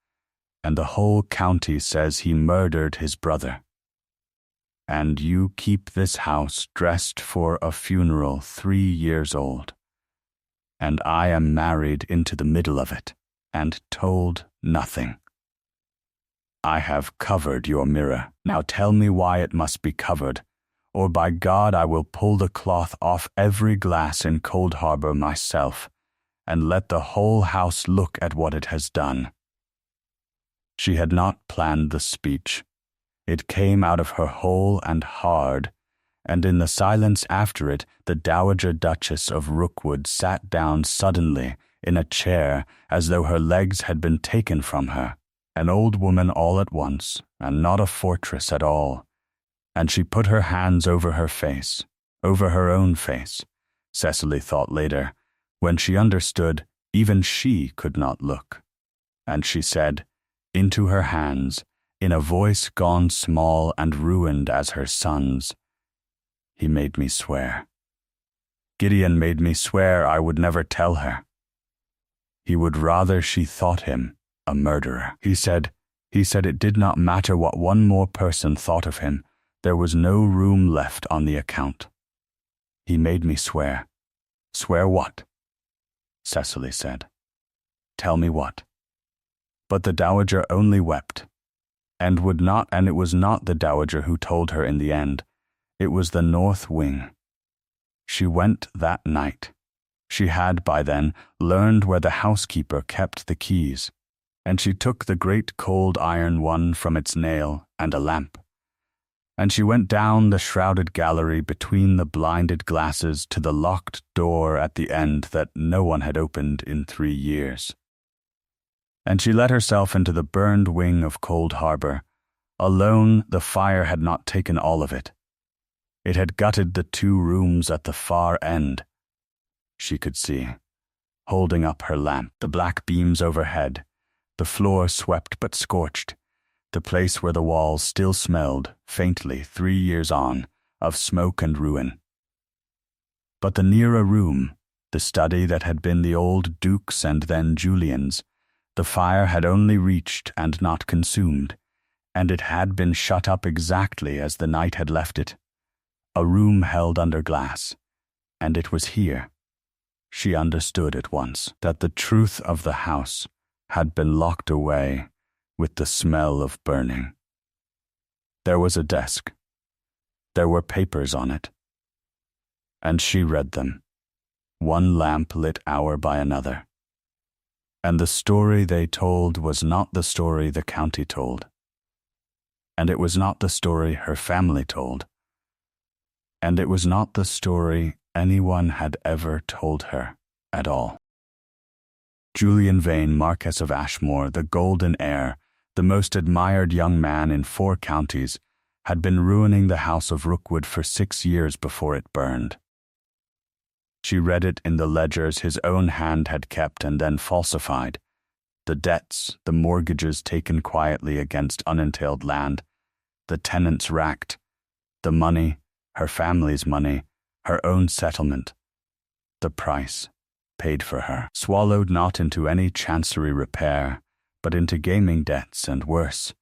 and the whole county says he murdered his brother. And you keep this house dressed for a funeral 3 years old, and I am married into the middle of it, and told nothing. I have covered your mirror. Now tell me why it must be covered, or by God I will pull the cloth off every glass in Cold Harbor myself, and let the whole house look at what it has done." She had not planned the speech. It came out of her whole and hard, and in the silence after it, the Dowager Duchess of Rookwood sat down suddenly in a chair as though her legs had been taken from her, an old woman all at once, and not a fortress at all, and she put her hands over her face, over her own face, Cecily thought later, when she understood even she could not look, and she said, into her hands, in a voice gone small and ruined as her son's, "He made me swear. Gideon made me swear I would never tell her. He would rather she thought him a murderer. He said it did not matter what one more person thought of him. There was no room left on the account. He made me swear." "Swear what?" Cecily said. "Tell me what." But the dowager only wept, and it was not the dowager who told her in the end. It was the north wing. She went that night. She had, by then, learned where the housekeeper kept the keys, and she took the great cold iron one from its nail and a lamp, and she went down the shrouded gallery between the blinded glasses to the locked door at the end that no one had opened in 3 years. And she let herself into the burned wing of Cold Harbor. Alone, the fire had not taken all of it. It had gutted the 2 rooms at the far end. She could see, holding up her lamp, the black beams overhead, the floor swept but scorched, the place where the walls still smelled, faintly 3 years on, of smoke and ruin. But the nearer room, The study that had been the old Duke's and then Julian's, the fire had only reached and not consumed, and it had been shut up exactly as the night had left it, a room held under glass, and it was here. She understood at once that the truth of the house had been locked away with the smell of burning. There was a desk. There were papers on it. And she read them, one lamp lit hour by another. And the story they told was not the story the county told. And it was not the story her family told. And it was not the story anyone had ever told her at all. Julian Vane, Marquess of Ashmore, the golden heir, the most admired young man in 4 counties, had been ruining the house of Rookwood for 6 years before it burned. She read it in the ledgers his own hand had kept and then falsified, the debts, the mortgages taken quietly against unentailed land, the tenants racked, the money, her family's money, her own settlement, the price paid for her, swallowed not into any chancery repair, but into gaming debts and worse,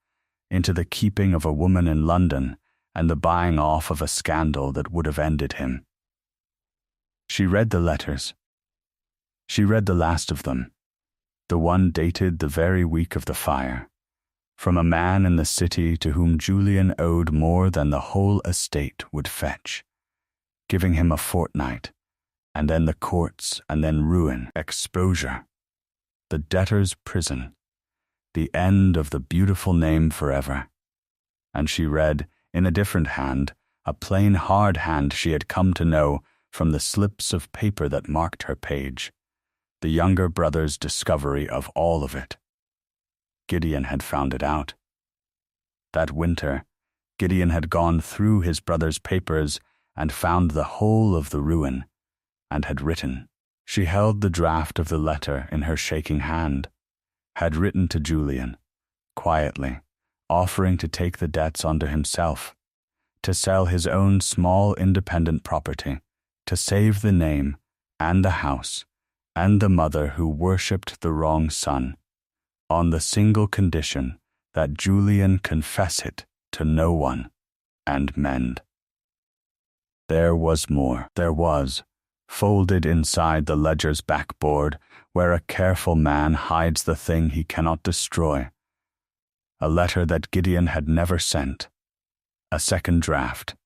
into the keeping of a woman in London and the buying off of a scandal that would have ended him. She read the letters. She read the last of them, the one dated the very week of the fire, from a man in the city to whom Julian owed more than the whole estate would fetch, giving him a fortnight, and then the courts, and then ruin, exposure, the debtor's prison, the end of the beautiful name forever. And she read, in a different hand, a plain, hard hand she had come to know from the slips of paper that marked her page, the younger brother's discovery of all of it. Gideon had found it out. That winter, Gideon had gone through his brother's papers and found the whole of the ruin, and had written. She held the draft of the letter in her shaking hand, had written to Julian, quietly, offering to take the debts onto himself, to sell his own small independent property, to save the name and the house and the mother who worshipped the wrong son, on the single condition that Julian confess it to no one and mend. There was more. There was, folded inside the ledger's backboard, where a careful man hides the thing he cannot destroy, a letter that Gideon had never sent, a second draft,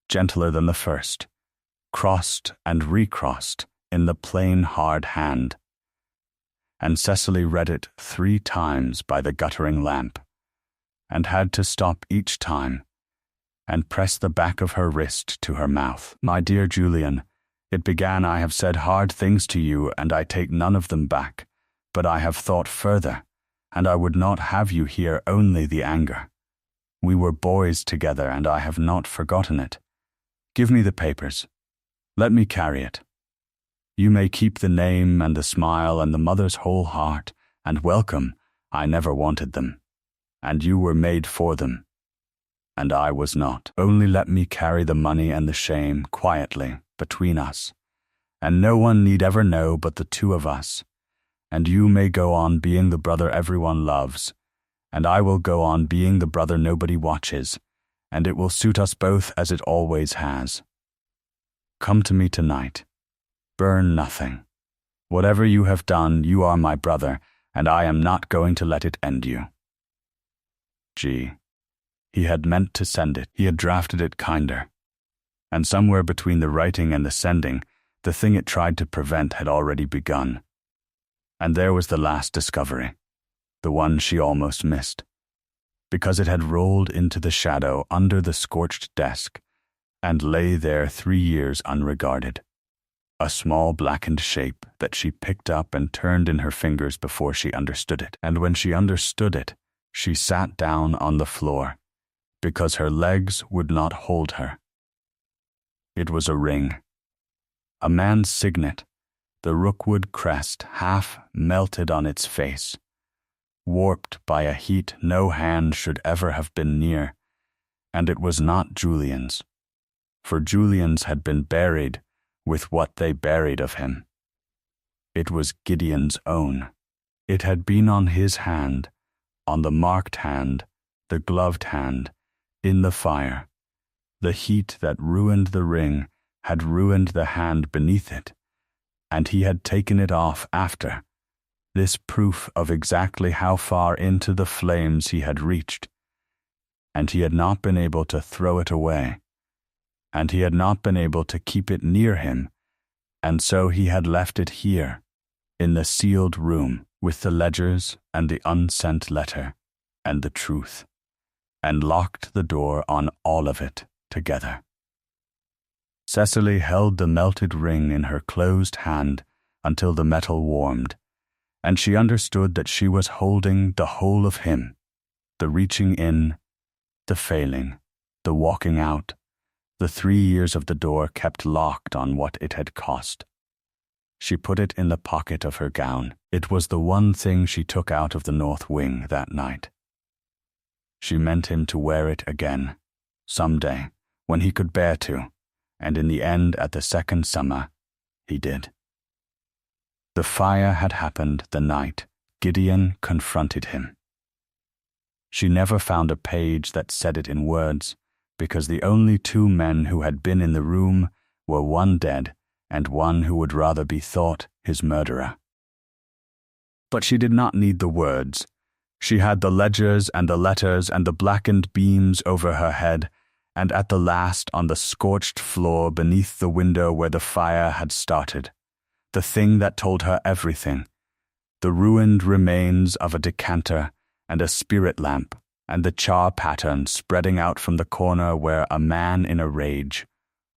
gentler than the first, crossed and recrossed in the plain hard hand. And Cecily read it 3 times by the guttering lamp, and had to stop each time and press the back of her wrist to her mouth. My dear Julian, it began, I have said hard things to you, and I take none of them back, but I have thought further, and I would not have you hear only the anger. We were boys together, and I have not forgotten it. Give me the papers. Let me carry it. You may keep the name and the smile and the mother's whole heart, and welcome. I never wanted them, and you were made for them, and I was not. Only let me carry the money and the shame quietly between us, and no one need ever know but the 2 of us, and you may go on being the brother everyone loves, and I will go on being the brother nobody watches, and it will suit us both as it always has. Come to me tonight. Burn nothing. Whatever you have done, you are my brother, and I am not going to let it end you. G. He had meant to send it. He had drafted it kinder. And somewhere between the writing and the sending, the thing it tried to prevent had already begun. And there was the last discovery, the one she almost missed, because it had rolled into the shadow under the scorched desk and lay there 3 years unregarded, a small blackened shape that she picked up and turned in her fingers before she understood it. And when she understood it, she sat down on the floor, because her legs would not hold her. It was a ring, a man's signet, the Rookwood crest half melted on its face, warped by a heat no hand should ever have been near, and it was not Julian's, for Julian's had been buried with what they buried of him. It was Gideon's own. It had been on his hand, on the marked hand, the gloved hand, in the fire. The heat that ruined the ring had ruined the hand beneath it, and he had taken it off after. This proof of exactly how far into the flames he had reached, and he had not been able to throw it away, and he had not been able to keep it near him, and so he had left it here, in the sealed room, with the ledgers and the unsent letter and the truth, and locked the door on all of it together. Cecily held the melted ring in her closed hand until the metal warmed, and she understood that she was holding the whole of him, the reaching in, the failing, the walking out, the 3 years of the door kept locked on what it had cost. She put it in the pocket of her gown. It was the one thing she took out of the north wing that night. She meant him to wear it again, some day, when he could bear to, and in the end, at the second summer, he did. The fire had happened the night Gideon confronted him. She never found a page that said it in words, because the only 2 men who had been in the room were one dead and one who would rather be thought his murderer. But she did not need the words. She had the ledgers and the letters and the blackened beams over her head, and at the last on the scorched floor beneath the window where the fire had started, the thing that told her everything, the ruined remains of a decanter and a spirit lamp, and the char pattern spreading out from the corner where a man in a rage,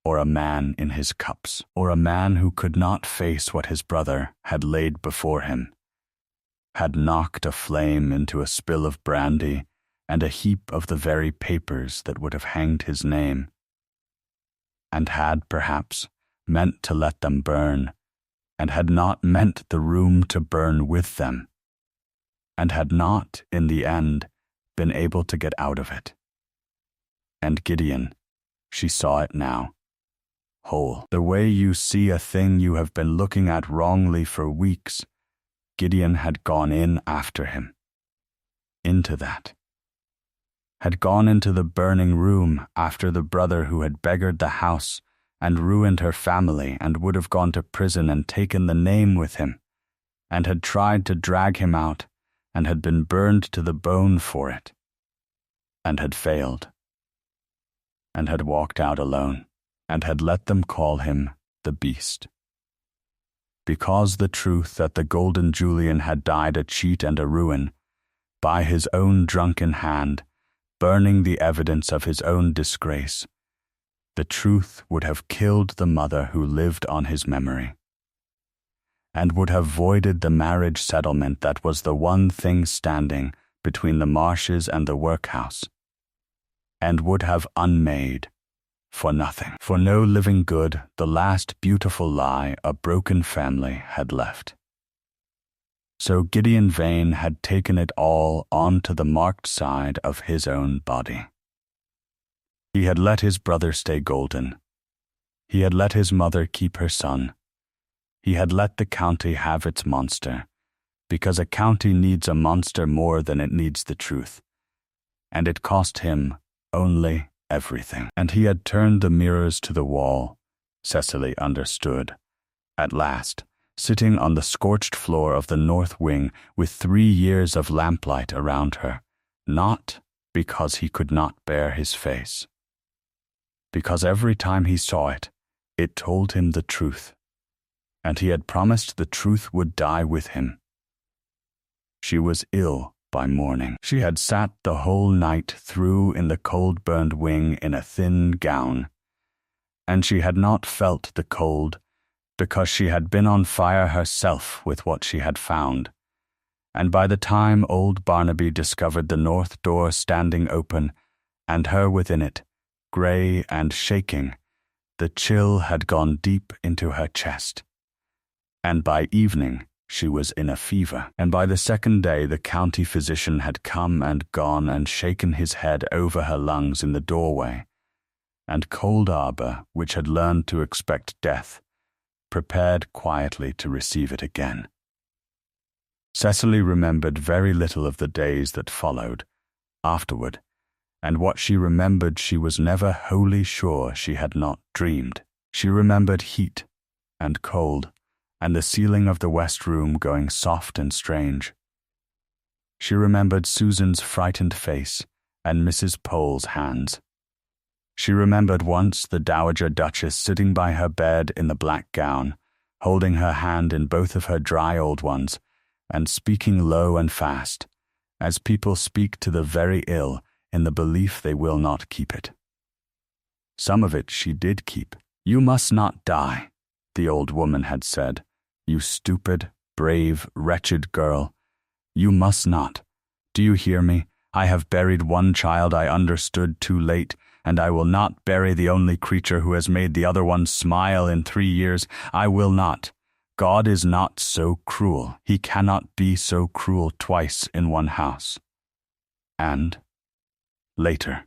or a man in his cups, or a man who could not face what his brother had laid before him, had knocked a flame into a spill of brandy and a heap of the very papers that would have hanged his name, and had, perhaps, meant to let them burn, and had not meant the room to burn with them, and had not, in the end, been able to get out of it. And Gideon, she saw it now, whole. The way you see a thing you have been looking at wrongly for weeks, Gideon had gone in after him. Into that. Had gone into the burning room after the brother who had beggared the house and ruined her family and would have gone to prison and taken the name with him, and had tried to drag him out and had been burned to the bone for it, and had failed, and had walked out alone, and had let them call him the Beast. Because the truth that the golden Julian had died a cheat and a ruin, by his own drunken hand, burning the evidence of his own disgrace, the truth would have killed the mother who lived on his memory, and would have voided the marriage settlement that was the one thing standing between the marshes and the workhouse, and would have unmade, for nothing, for no living good, the last beautiful lie a broken family had left. So Gideon Vane had taken it all onto the marked side of his own body. He had let his brother stay golden. He had let his mother keep her son. He had let the county have its monster, because a county needs a monster more than it needs the truth, and it cost him only everything. And he had turned the mirrors to the wall, Cecily understood, at last, sitting on the scorched floor of the north wing with 3 years of lamplight around her, not because he could not bear his face, because every time he saw it, it told him the truth, and he had promised the truth would die with him. She was ill by morning. She had sat the whole night through in the cold-burned wing in a thin gown, and she had not felt the cold because she had been on fire herself with what she had found, and by the time old Barnaby discovered the north door standing open and her within it, grey and shaking, the chill had gone deep into her chest, and by evening she was in a fever, and by the second day the county physician had come and gone and shaken his head over her lungs in the doorway, and Cold Arbor, which had learned to expect death, prepared quietly to receive it again. Cecily remembered very little of the days that followed, afterward, and what she remembered she was never wholly sure she had not dreamed. She remembered heat and cold, and the ceiling of the west room going soft and strange. She remembered Susan's frightened face and Mrs. Pole's hands. She remembered once the Dowager Duchess sitting by her bed in the black gown, holding her hand in both of her dry old ones, and speaking low and fast, as people speak to the very ill in the belief they will not keep it. Some of it she did keep. "You must not die," the old woman had said. "You stupid, brave, wretched girl. You must not. Do you hear me? I have buried one child I understood too late, and I will not bury the only creature who has made the other one smile in 3 years. I will not. God is not so cruel. He cannot be so cruel twice in one house." And later,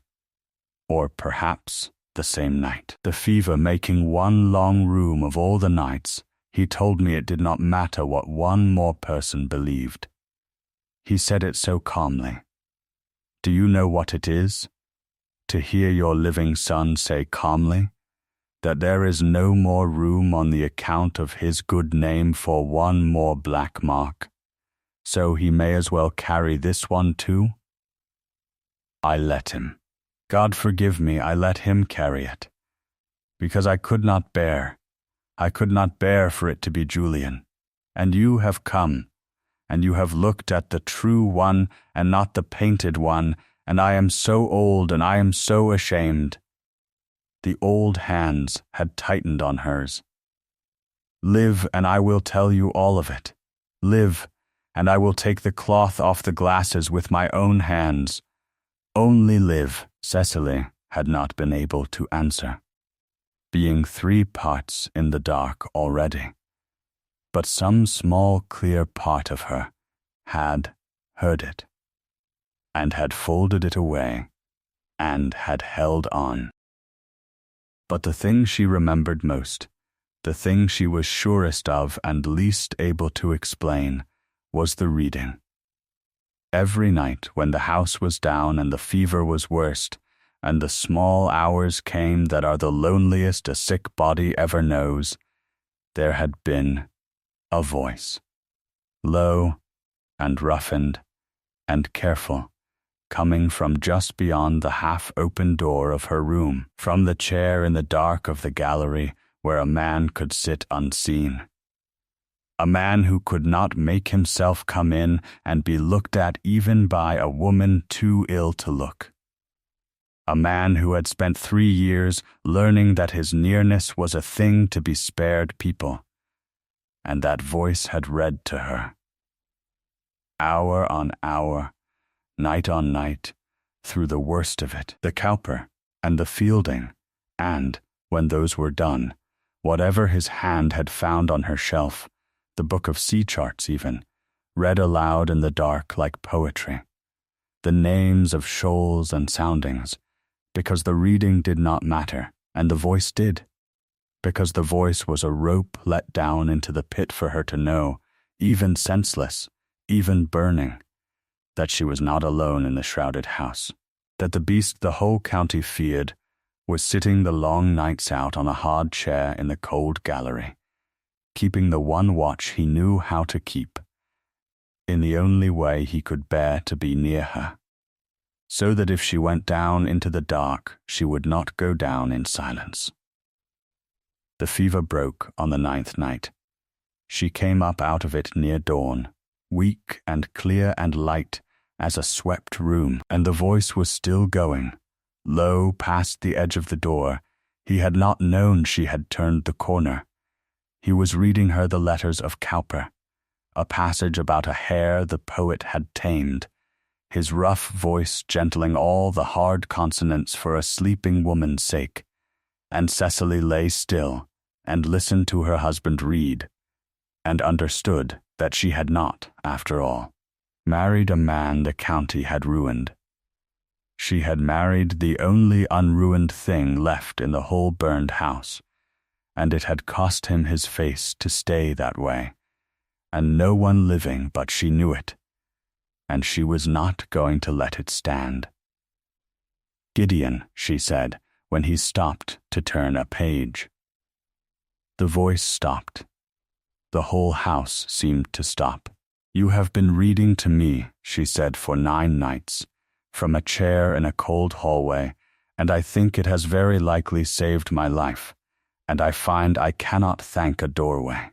or perhaps the same night, the fever making one long room of all the nights, he told me it did not matter what one more person believed. He said it so calmly. Do you know what it is? To hear your living son say calmly that there is no more room on the account of his good name for one more black mark, so he may as well carry this one too? I let him. God forgive me, I let him carry it, because I could not bear for it to be Julian. And you have come, and you have looked at the true one and not the painted one, and I am so old and I am so ashamed. The old hands had tightened on hers. Live, and I will tell you all of it. Live, and I will take the cloth off the glasses with my own hands. Only live. Cecily had not been able to answer, being 3 parts in the dark already. But some small clear part of her had heard it, and had folded it away, and had held on. But the thing she remembered most, the thing she was surest of and least able to explain, was the reading. Every night when the house was down and the fever was worst, and the small hours came that are the loneliest a sick body ever knows, there had been a voice, low and roughened and careful, coming from just beyond the half-open door of her room, from the chair in the dark of the gallery where a man could sit unseen. A man who could not make himself come in and be looked at even by a woman too ill to look. A man who had spent 3 years learning that his nearness was a thing to be spared people, and that voice had read to her. Hour on hour, night on night, through the worst of it, the Cowper and the Fielding, and, when those were done, whatever his hand had found on her shelf, the book of sea charts even, read aloud in the dark like poetry, the names of shoals and soundings, because the reading did not matter, and the voice did, because the voice was a rope let down into the pit for her to know, even senseless, even burning, that she was not alone in the shrouded house, that the beast the whole county feared was sitting the long nights out on a hard chair in the cold gallery, keeping the one watch he knew how to keep, in the only way he could bear to be near her, so that if she went down into the dark, she would not go down in silence. The fever broke on the 9th night. She came up out of it near dawn, weak and clear and light as a swept room, and the voice was still going, low past the edge of the door. He had not known she had turned the corner. He was reading her the letters of Cowper, a passage about a hare the poet had tamed, his rough voice gentling all the hard consonants for a sleeping woman's sake, and Cecily lay still and listened to her husband read, and understood that she had not, after all, married a man the county had ruined. She had married the only unruined thing left in the whole burned house, and it had cost him his face to stay that way, and no one living but she knew it, and she was not going to let it stand. "Gideon," she said, when he stopped to turn a page. The voice stopped. The whole house seemed to stop. "You have been reading to me," she said, "for 9 nights, from a chair in a cold hallway, and I think it has very likely saved my life, and I find I cannot thank a doorway.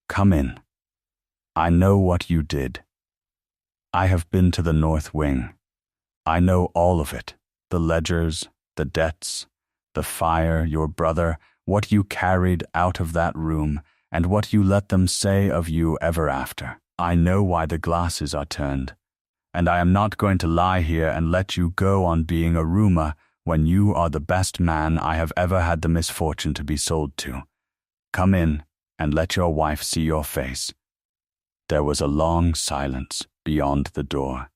Come in. I know what you did. I have been to the North Wing. I know all of it, the ledgers, the debts, the fire, your brother, what you carried out of that room, and what you let them say of you ever after. I know why the glasses are turned, and I am not going to lie here and let you go on being a rumor when you are the best man I have ever had the misfortune to be sold to. Come in and let your wife see your face." There was a long silence beyond the door.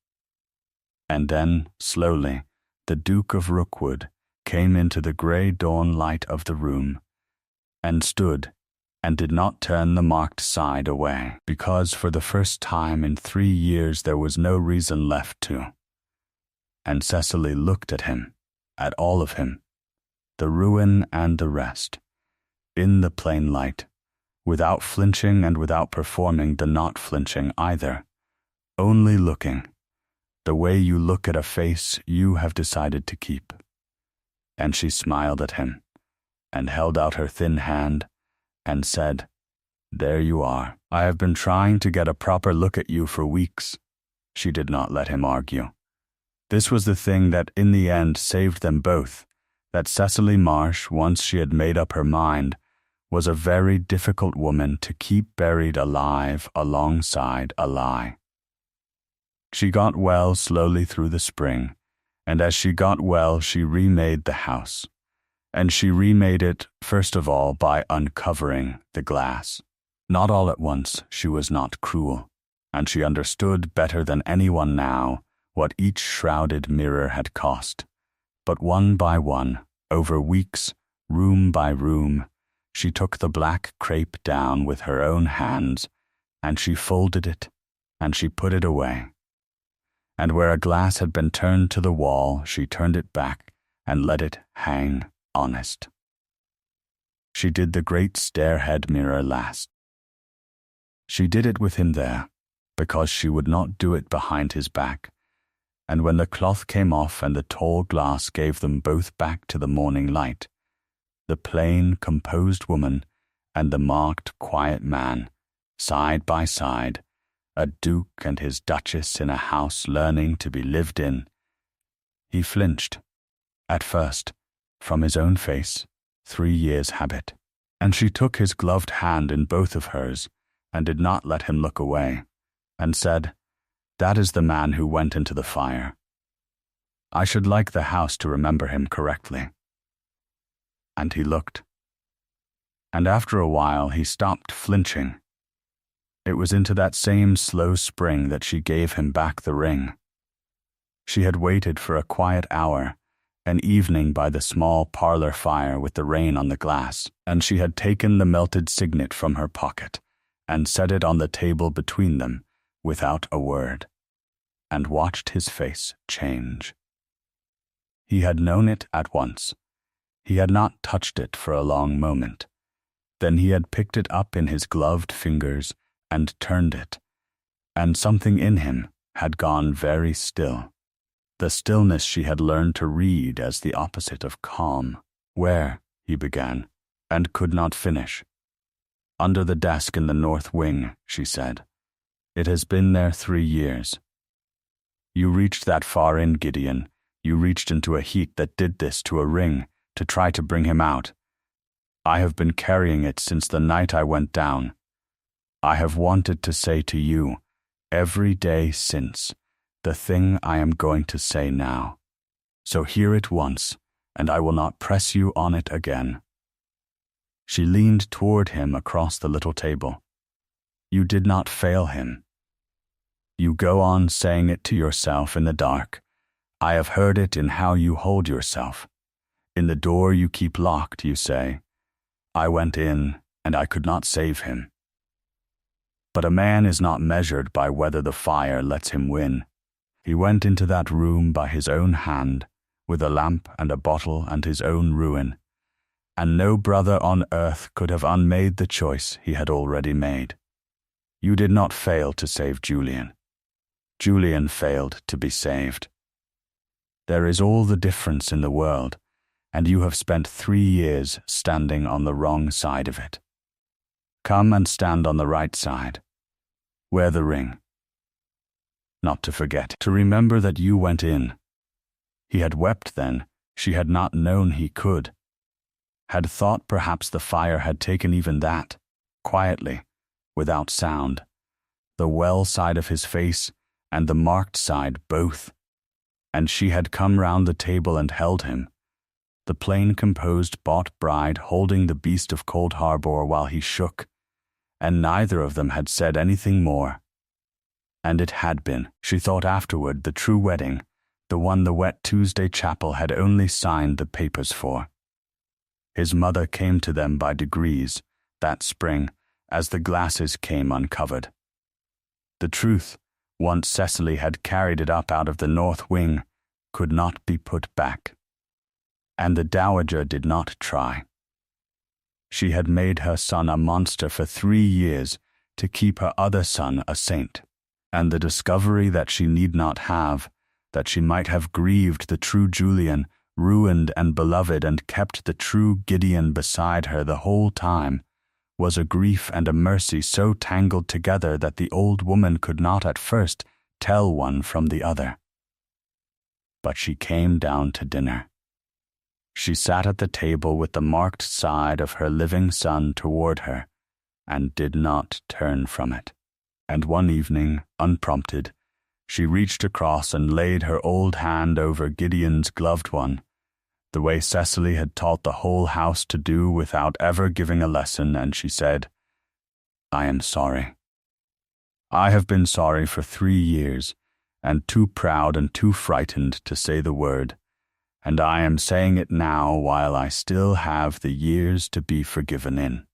And then, slowly, the Duke of Rookwood came into the grey dawn light of the room, and stood, and did not turn the marked side away, because for the first time in 3 years there was no reason left to. And Cecily looked at him, at all of him, the ruin and the rest, in the plain light, without flinching and without performing the not flinching either, only looking, the way you look at a face you have decided to keep. And she smiled at him, and held out her thin hand, and said, "There you are. I have been trying to get a proper look at you for weeks." She did not let him argue. This was the thing that in the end saved them both, that Cecily Marsh, once she had made up her mind, was a very difficult woman to keep buried alive alongside a lie. She got well slowly through the spring, and as she got well she remade the house, and she remade it first of all by uncovering the glass. Not all at once, she was not cruel, and she understood better than anyone now what each shrouded mirror had cost. But one by one, over weeks, room by room, she took the black crepe down with her own hands, and she folded it, and she put it away. And where a glass had been turned to the wall, she turned it back and let it hang honest. She did the great stairhead mirror last. She did it with him there, because she would not do it behind his back, and when the cloth came off and the tall glass gave them both back to the morning light, the plain, composed woman and the marked, quiet man, side by side, a duke and his duchess in a house learning to be lived in, he flinched, at first, from his own face, 3 years' habit, and she took his gloved hand in both of hers and did not let him look away, and said, "That is the man who went into the fire. I should like the house to remember him correctly." And he looked. And after a while he stopped flinching. It was into that same slow spring that she gave him back the ring. She had waited for a quiet hour, an evening by the small parlor fire with the rain on the glass, and she had taken the melted signet from her pocket and set it on the table between them without a word, and watched his face change. He had known it at once. He had not touched it for a long moment. Then he had picked it up in his gloved fingers and turned it, and something in him had gone very still, the stillness she had learned to read as the opposite of calm. "Where?" he began, and could not finish. "Under the desk in the north wing," she said. "It has been there 3 years. You reached that far in, Gideon. You reached into a heat that did this to a ring, to try to bring him out. I have been carrying it since the night I went down. I have wanted to say to you, every day since, the thing I am going to say now. So hear it once, and I will not press you on it again." She leaned toward him across the little table. "You did not fail him. You go on saying it to yourself in the dark. I have heard it in how you hold yourself. In the door you keep locked, you say, I went in, and I could not save him. But a man is not measured by whether the fire lets him win. He went into that room by his own hand, with a lamp and a bottle and his own ruin, and no brother on earth could have unmade the choice he had already made. You did not fail to save Julian. Julian failed to be saved. There is all the difference in the world, and you have spent 3 years standing on the wrong side of it. Come and stand on the right side. Wear the ring. Not to forget, to remember that you went in. He had wept then, she had not known he could. Had thought perhaps the fire had taken even that, quietly, without sound, the well side of his face and the marked side both, and she had come round the table and held him, the plain composed bought bride holding the beast of Cold Harbor while he shook, and neither of them had said anything more. And it had been, she thought afterward, the true wedding, the one the wet Tuesday chapel had only signed the papers for. His mother came to them by degrees, that spring, as the glasses came uncovered. The truth, once Cecily had carried it up out of the north wing, could not be put back. And the dowager did not try. She had made her son a monster for 3 years to keep her other son a saint, and the discovery that she need not have, that she might have grieved the true Julian, ruined and beloved, and kept the true Gideon beside her the whole time, was a grief and a mercy so tangled together that the old woman could not at first tell one from the other. But she came down to dinner. She sat at the table with the marked side of her living son toward her, and did not turn from it. And one evening, unprompted, she reached across and laid her old hand over Gideon's gloved one, the way Cecily had taught the whole house to do without ever giving a lesson, and she said, "I am sorry. I have been sorry for 3 years, and too proud and too frightened to say the word, and I am saying it now while I still have the years to be forgiven in.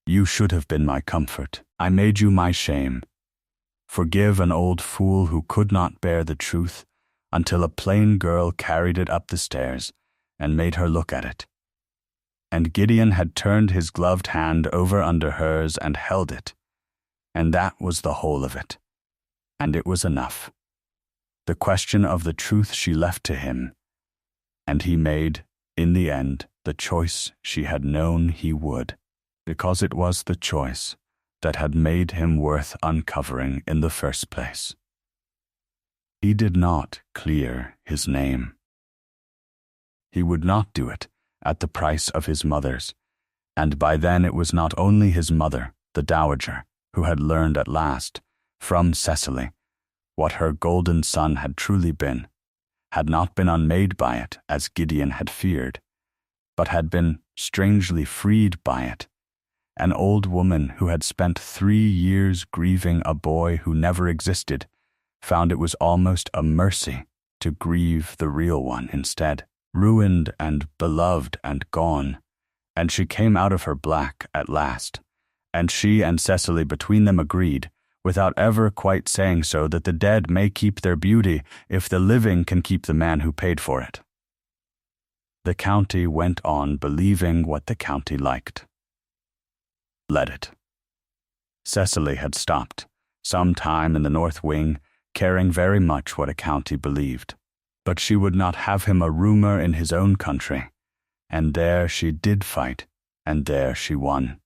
You should have been my comfort. I made you my shame. Forgive an old fool who could not bear the truth, until a plain girl carried it up the stairs and made her look at it. And Gideon had turned his gloved hand over under hers and held it, and that was the whole of it. And it was enough. The question of the truth she left to him, and he made, in the end, the choice she had known he would, because it was the choice that had made him worth uncovering in the first place. He did not clear his name. He would not do it at the price of his mother's, and by then it was not only his mother, the dowager, who had learned at last, from Cecily, what her golden son had truly been, had not been unmade by it, as Gideon had feared, but had been strangely freed by it, an old woman who had spent 3 years grieving a boy who never existed, found it was almost a mercy to grieve the real one instead, ruined and beloved and gone, and she came out of her black at last, and she and Cecily between them agreed, without ever quite saying so, that the dead may keep their beauty if the living can keep the man who paid for it. The county went on believing what the county liked. Let it. Cecily had stopped, some time in the north wing, caring very much what a county believed. But she would not have him a rumor in his own country, and there she did fight, and there she won.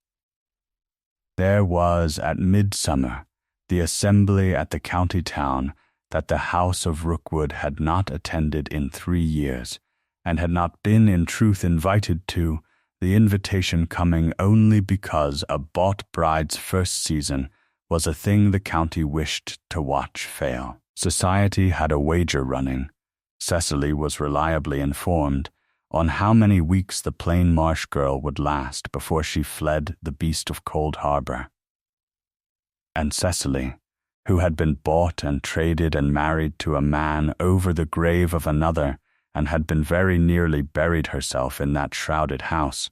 There was, at midsummer, the assembly at the county town that the house of Rookwood had not attended in 3 years, and had not been in truth invited to, the invitation coming only because a bought bride's first season was a thing the county wished to watch fail. Society had a wager running. Cecily was reliably informed on how many weeks the plain marsh girl would last before she fled the beast of Cold Harbor. And Cecily, who had been bought and traded and married to a man over the grave of another, and had been very nearly buried herself in that shrouded house,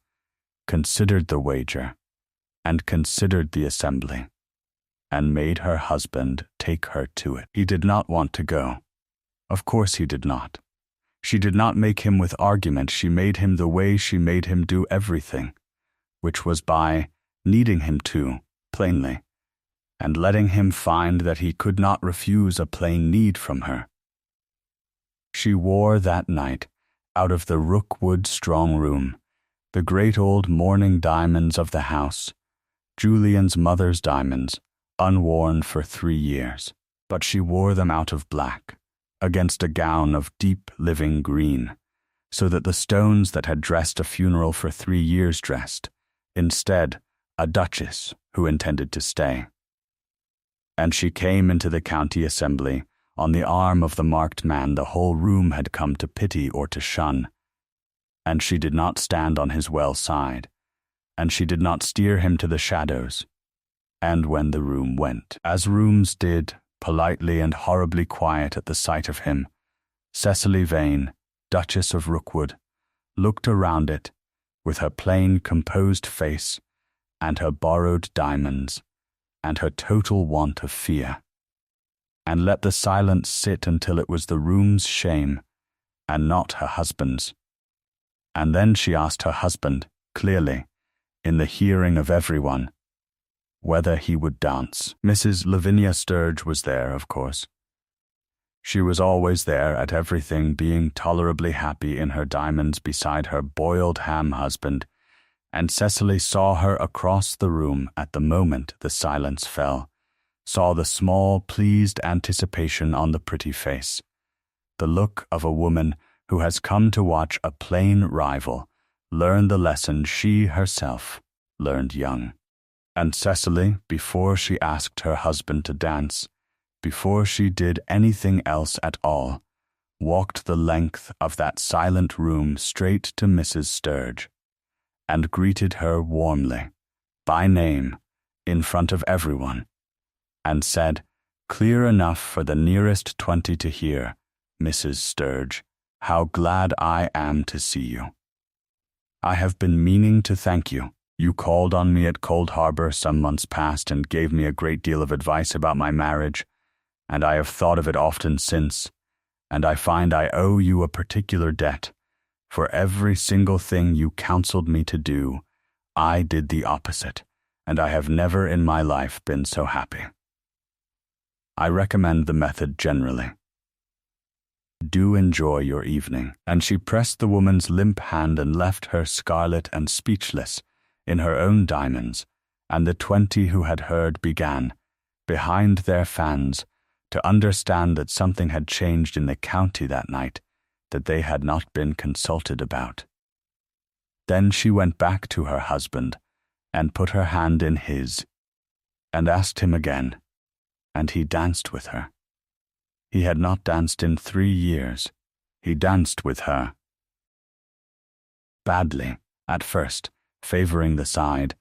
considered the wager, and considered the assembly, and made her husband take her to it. He did not want to go. Of course he did not. She did not make him with argument. She made him the way she made him do everything, which was by needing him to, plainly, and letting him find that he could not refuse a plain need from her. She wore that night, out of the Rookwood strong room, the great old mourning diamonds of the house, Julian's mother's diamonds, unworn for 3 years, but she wore them out of black, against a gown of deep living green, so that the stones that had dressed a funeral for 3 years dressed, instead, a duchess who intended to stay. And she came into the county assembly on the arm of the marked man the whole room had come to pity or to shun, and she did not stand on his well side, and she did not steer him to the shadows. And when the room went, as rooms did, politely and horribly quiet at the sight of him, Cecily Vane, Duchess of Rookwood, looked around it with her plain, composed face and her borrowed diamonds and her total want of fear, and let the silence sit until it was the room's shame and not her husband's. And then she asked her husband, clearly, in the hearing of everyone, whether he would dance. Mrs. Lavinia Sturge was there, of course. She was always there at everything, being tolerably happy in her diamonds beside her boiled ham husband, and Cecily saw her across the room at the moment the silence fell, saw the small, pleased anticipation on the pretty face, the look of a woman who has come to watch a plain rival learn the lesson she herself learned young. And Cecily, before she asked her husband to dance, before she did anything else at all, walked the length of that silent room straight to Mrs. Sturge, and greeted her warmly, by name, in front of everyone, and said, clear enough for the nearest 20 to hear, Mrs. Sturge, how glad I am to see you. I have been meaning to thank you. You called on me at Cold Harbor some months past and gave me a great deal of advice about my marriage, and I have thought of it often since, and I find I owe you a particular debt. For every single thing you counseled me to do, I did the opposite, and I have never in my life been so happy. I recommend the method generally. Do enjoy your evening. And she pressed the woman's limp hand and left her scarlet and speechless, in her own diamonds, and the 20 who had heard began, behind their fans, to understand that something had changed in the county that night that they had not been consulted about. Then she went back to her husband and put her hand in his, and asked him again, and he danced with her. He had not danced in 3 years. He danced with her. Badly, at first, favoring the side,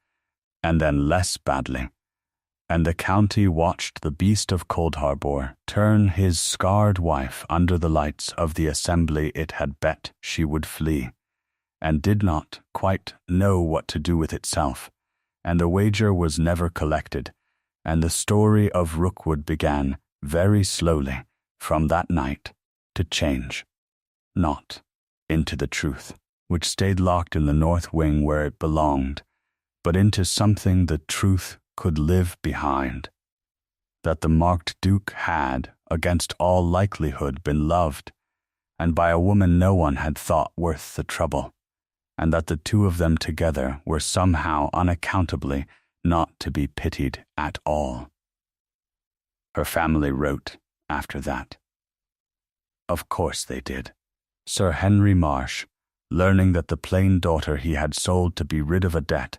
and then less badly, and the county watched the beast of Cold Harbor turn his scarred wife under the lights of the assembly it had bet she would flee, and did not quite know what to do with itself, and the wager was never collected, and the story of Rookwood began, very slowly, from that night, to change, not into the truth, which stayed locked in the north wing where it belonged, but into something the truth could live behind, that the marked duke had, against all likelihood, been loved, and by a woman no one had thought worth the trouble, and that the two of them together were somehow unaccountably not to be pitied at all. Her family wrote after that. Of course they did. Sir Henry Marsh, learning that the plain daughter he had sold to be rid of a debt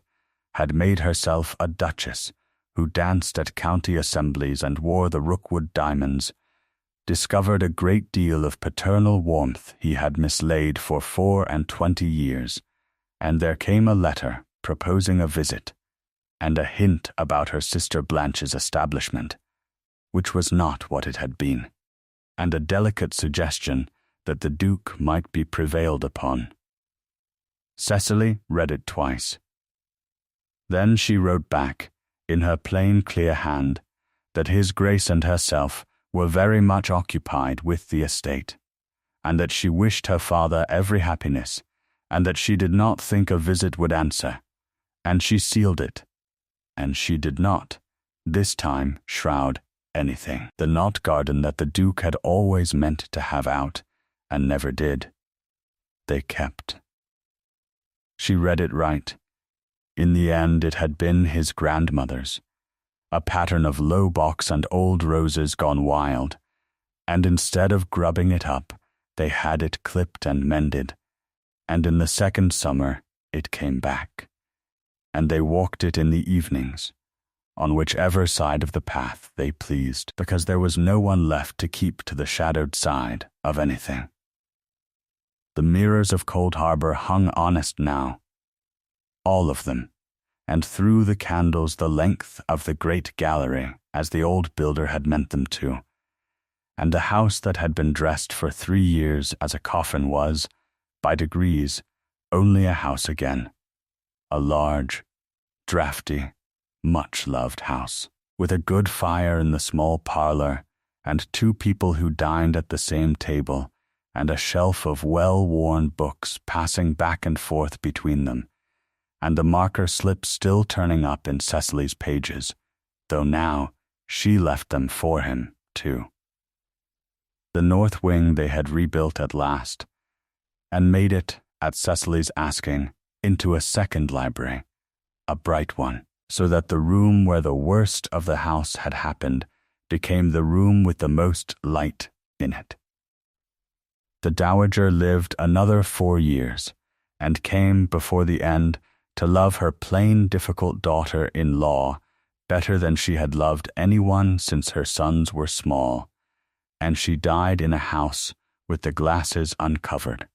had made herself a duchess who danced at county assemblies and wore the Rookwood diamonds, discovered a great deal of paternal warmth he had mislaid for 24 years, and there came a letter proposing a visit, and a hint about her sister Blanche's establishment, which was not what it had been, and a delicate suggestion that the Duke might be prevailed upon. Cecily read it twice, Then she wrote back, in her plain, clear hand, that his Grace and herself were very much occupied with the estate, and that she wished her father every happiness, and that she did not think a visit would answer, and she sealed it, and she did not, this time, shroud anything. The knot garden that the Duke had always meant to have out, and never did, they kept. She read it right. In the end, it had been his grandmother's, a pattern of low box and old roses gone wild, and instead of grubbing it up, they had it clipped and mended, and in the second summer it came back, and they walked it in the evenings, on whichever side of the path they pleased, because there was no one left to keep to the shadowed side of anything. The mirrors of Cold Harbor hung honest now, all of them, and threw the candles the length of the great gallery, as the old builder had meant them to, and the house that had been dressed for 3 years as a coffin was, by degrees, only a house again, a large, draughty, much-loved house, with a good fire in the small parlor, and 2 people who dined at the same table, and a shelf of well-worn books passing back and forth between them, and the marker slips still turning up in Cecily's pages, though now she left them for him, too. The north wing they had rebuilt at last, and made it, at Cecily's asking, into a second library, a bright one, so that the room where the worst of the house had happened became the room with the most light in it. The dowager lived another 4 years, and came, before the end, to love her plain, difficult daughter-in-law better than she had loved anyone since her sons were small, and she died in a house with the glasses uncovered,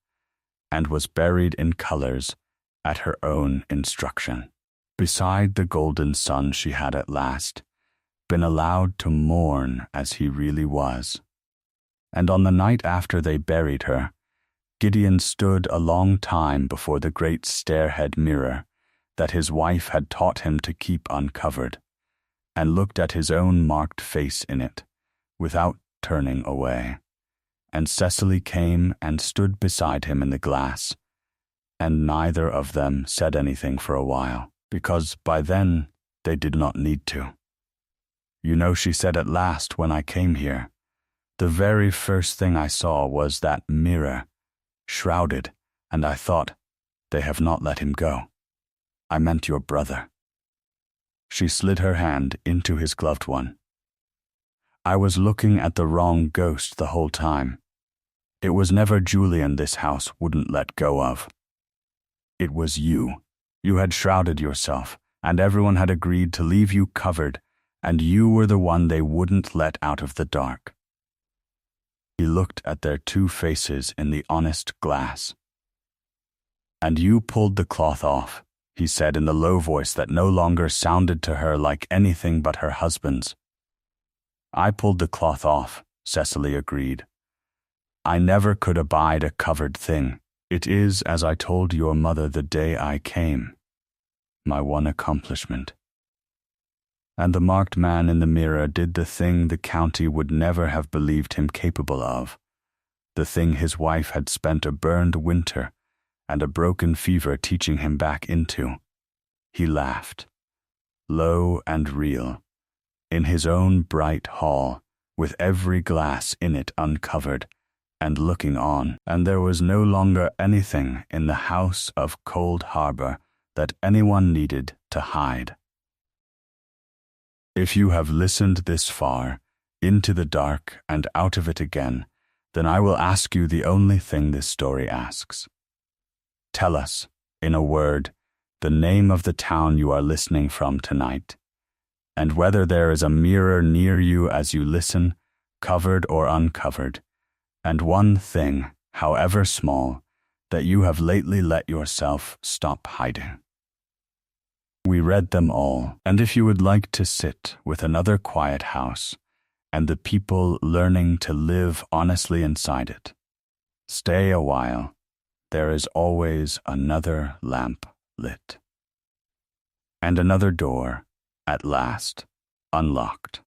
and was buried in colors at her own instruction. Beside the golden sun she had at last been allowed to mourn as he really was. And on the night after they buried her, Gideon stood a long time before the great stairhead mirror that his wife had taught him to keep uncovered, and looked at his own marked face in it, without turning away. And Cecily came and stood beside him in the glass, and neither of them said anything for a while, because by then they did not need to. You know, she said at last when I came here, the very first thing I saw was that mirror, shrouded, and I thought, they have not let him go. I meant your brother. She slid her hand into his gloved one. I was looking at the wrong ghost the whole time. It was never Julian this house wouldn't let go of. It was you. You had shrouded yourself, and everyone had agreed to leave you covered, and you were the one they wouldn't let out of the dark. He looked at their 2 faces in the honest glass. And you pulled the cloth off, he said in the low voice that no longer sounded to her like anything but her husband's. I pulled the cloth off, Cecily agreed. I never could abide a covered thing. It is, as I told your mother the day I came, my one accomplishment. And the marked man in the mirror did the thing the county would never have believed him capable of, the thing his wife had spent a burned winter and a broken fever teaching him back into. He laughed, low and real, in his own bright hall, with every glass in it uncovered, and looking on, and there was no longer anything in the house of Cold Harbor that anyone needed to hide. If you have listened this far, into the dark and out of it again, then I will ask you the only thing this story asks. Tell us, in a word, the name of the town you are listening from tonight, and whether there is a mirror near you as you listen, covered or uncovered, and one thing, however small, that you have lately let yourself stop hiding. We read them all, and if you would like to sit with another quiet house, and the people learning to live honestly inside it, stay a while. There is always another lamp lit. and another door, at last, unlocked.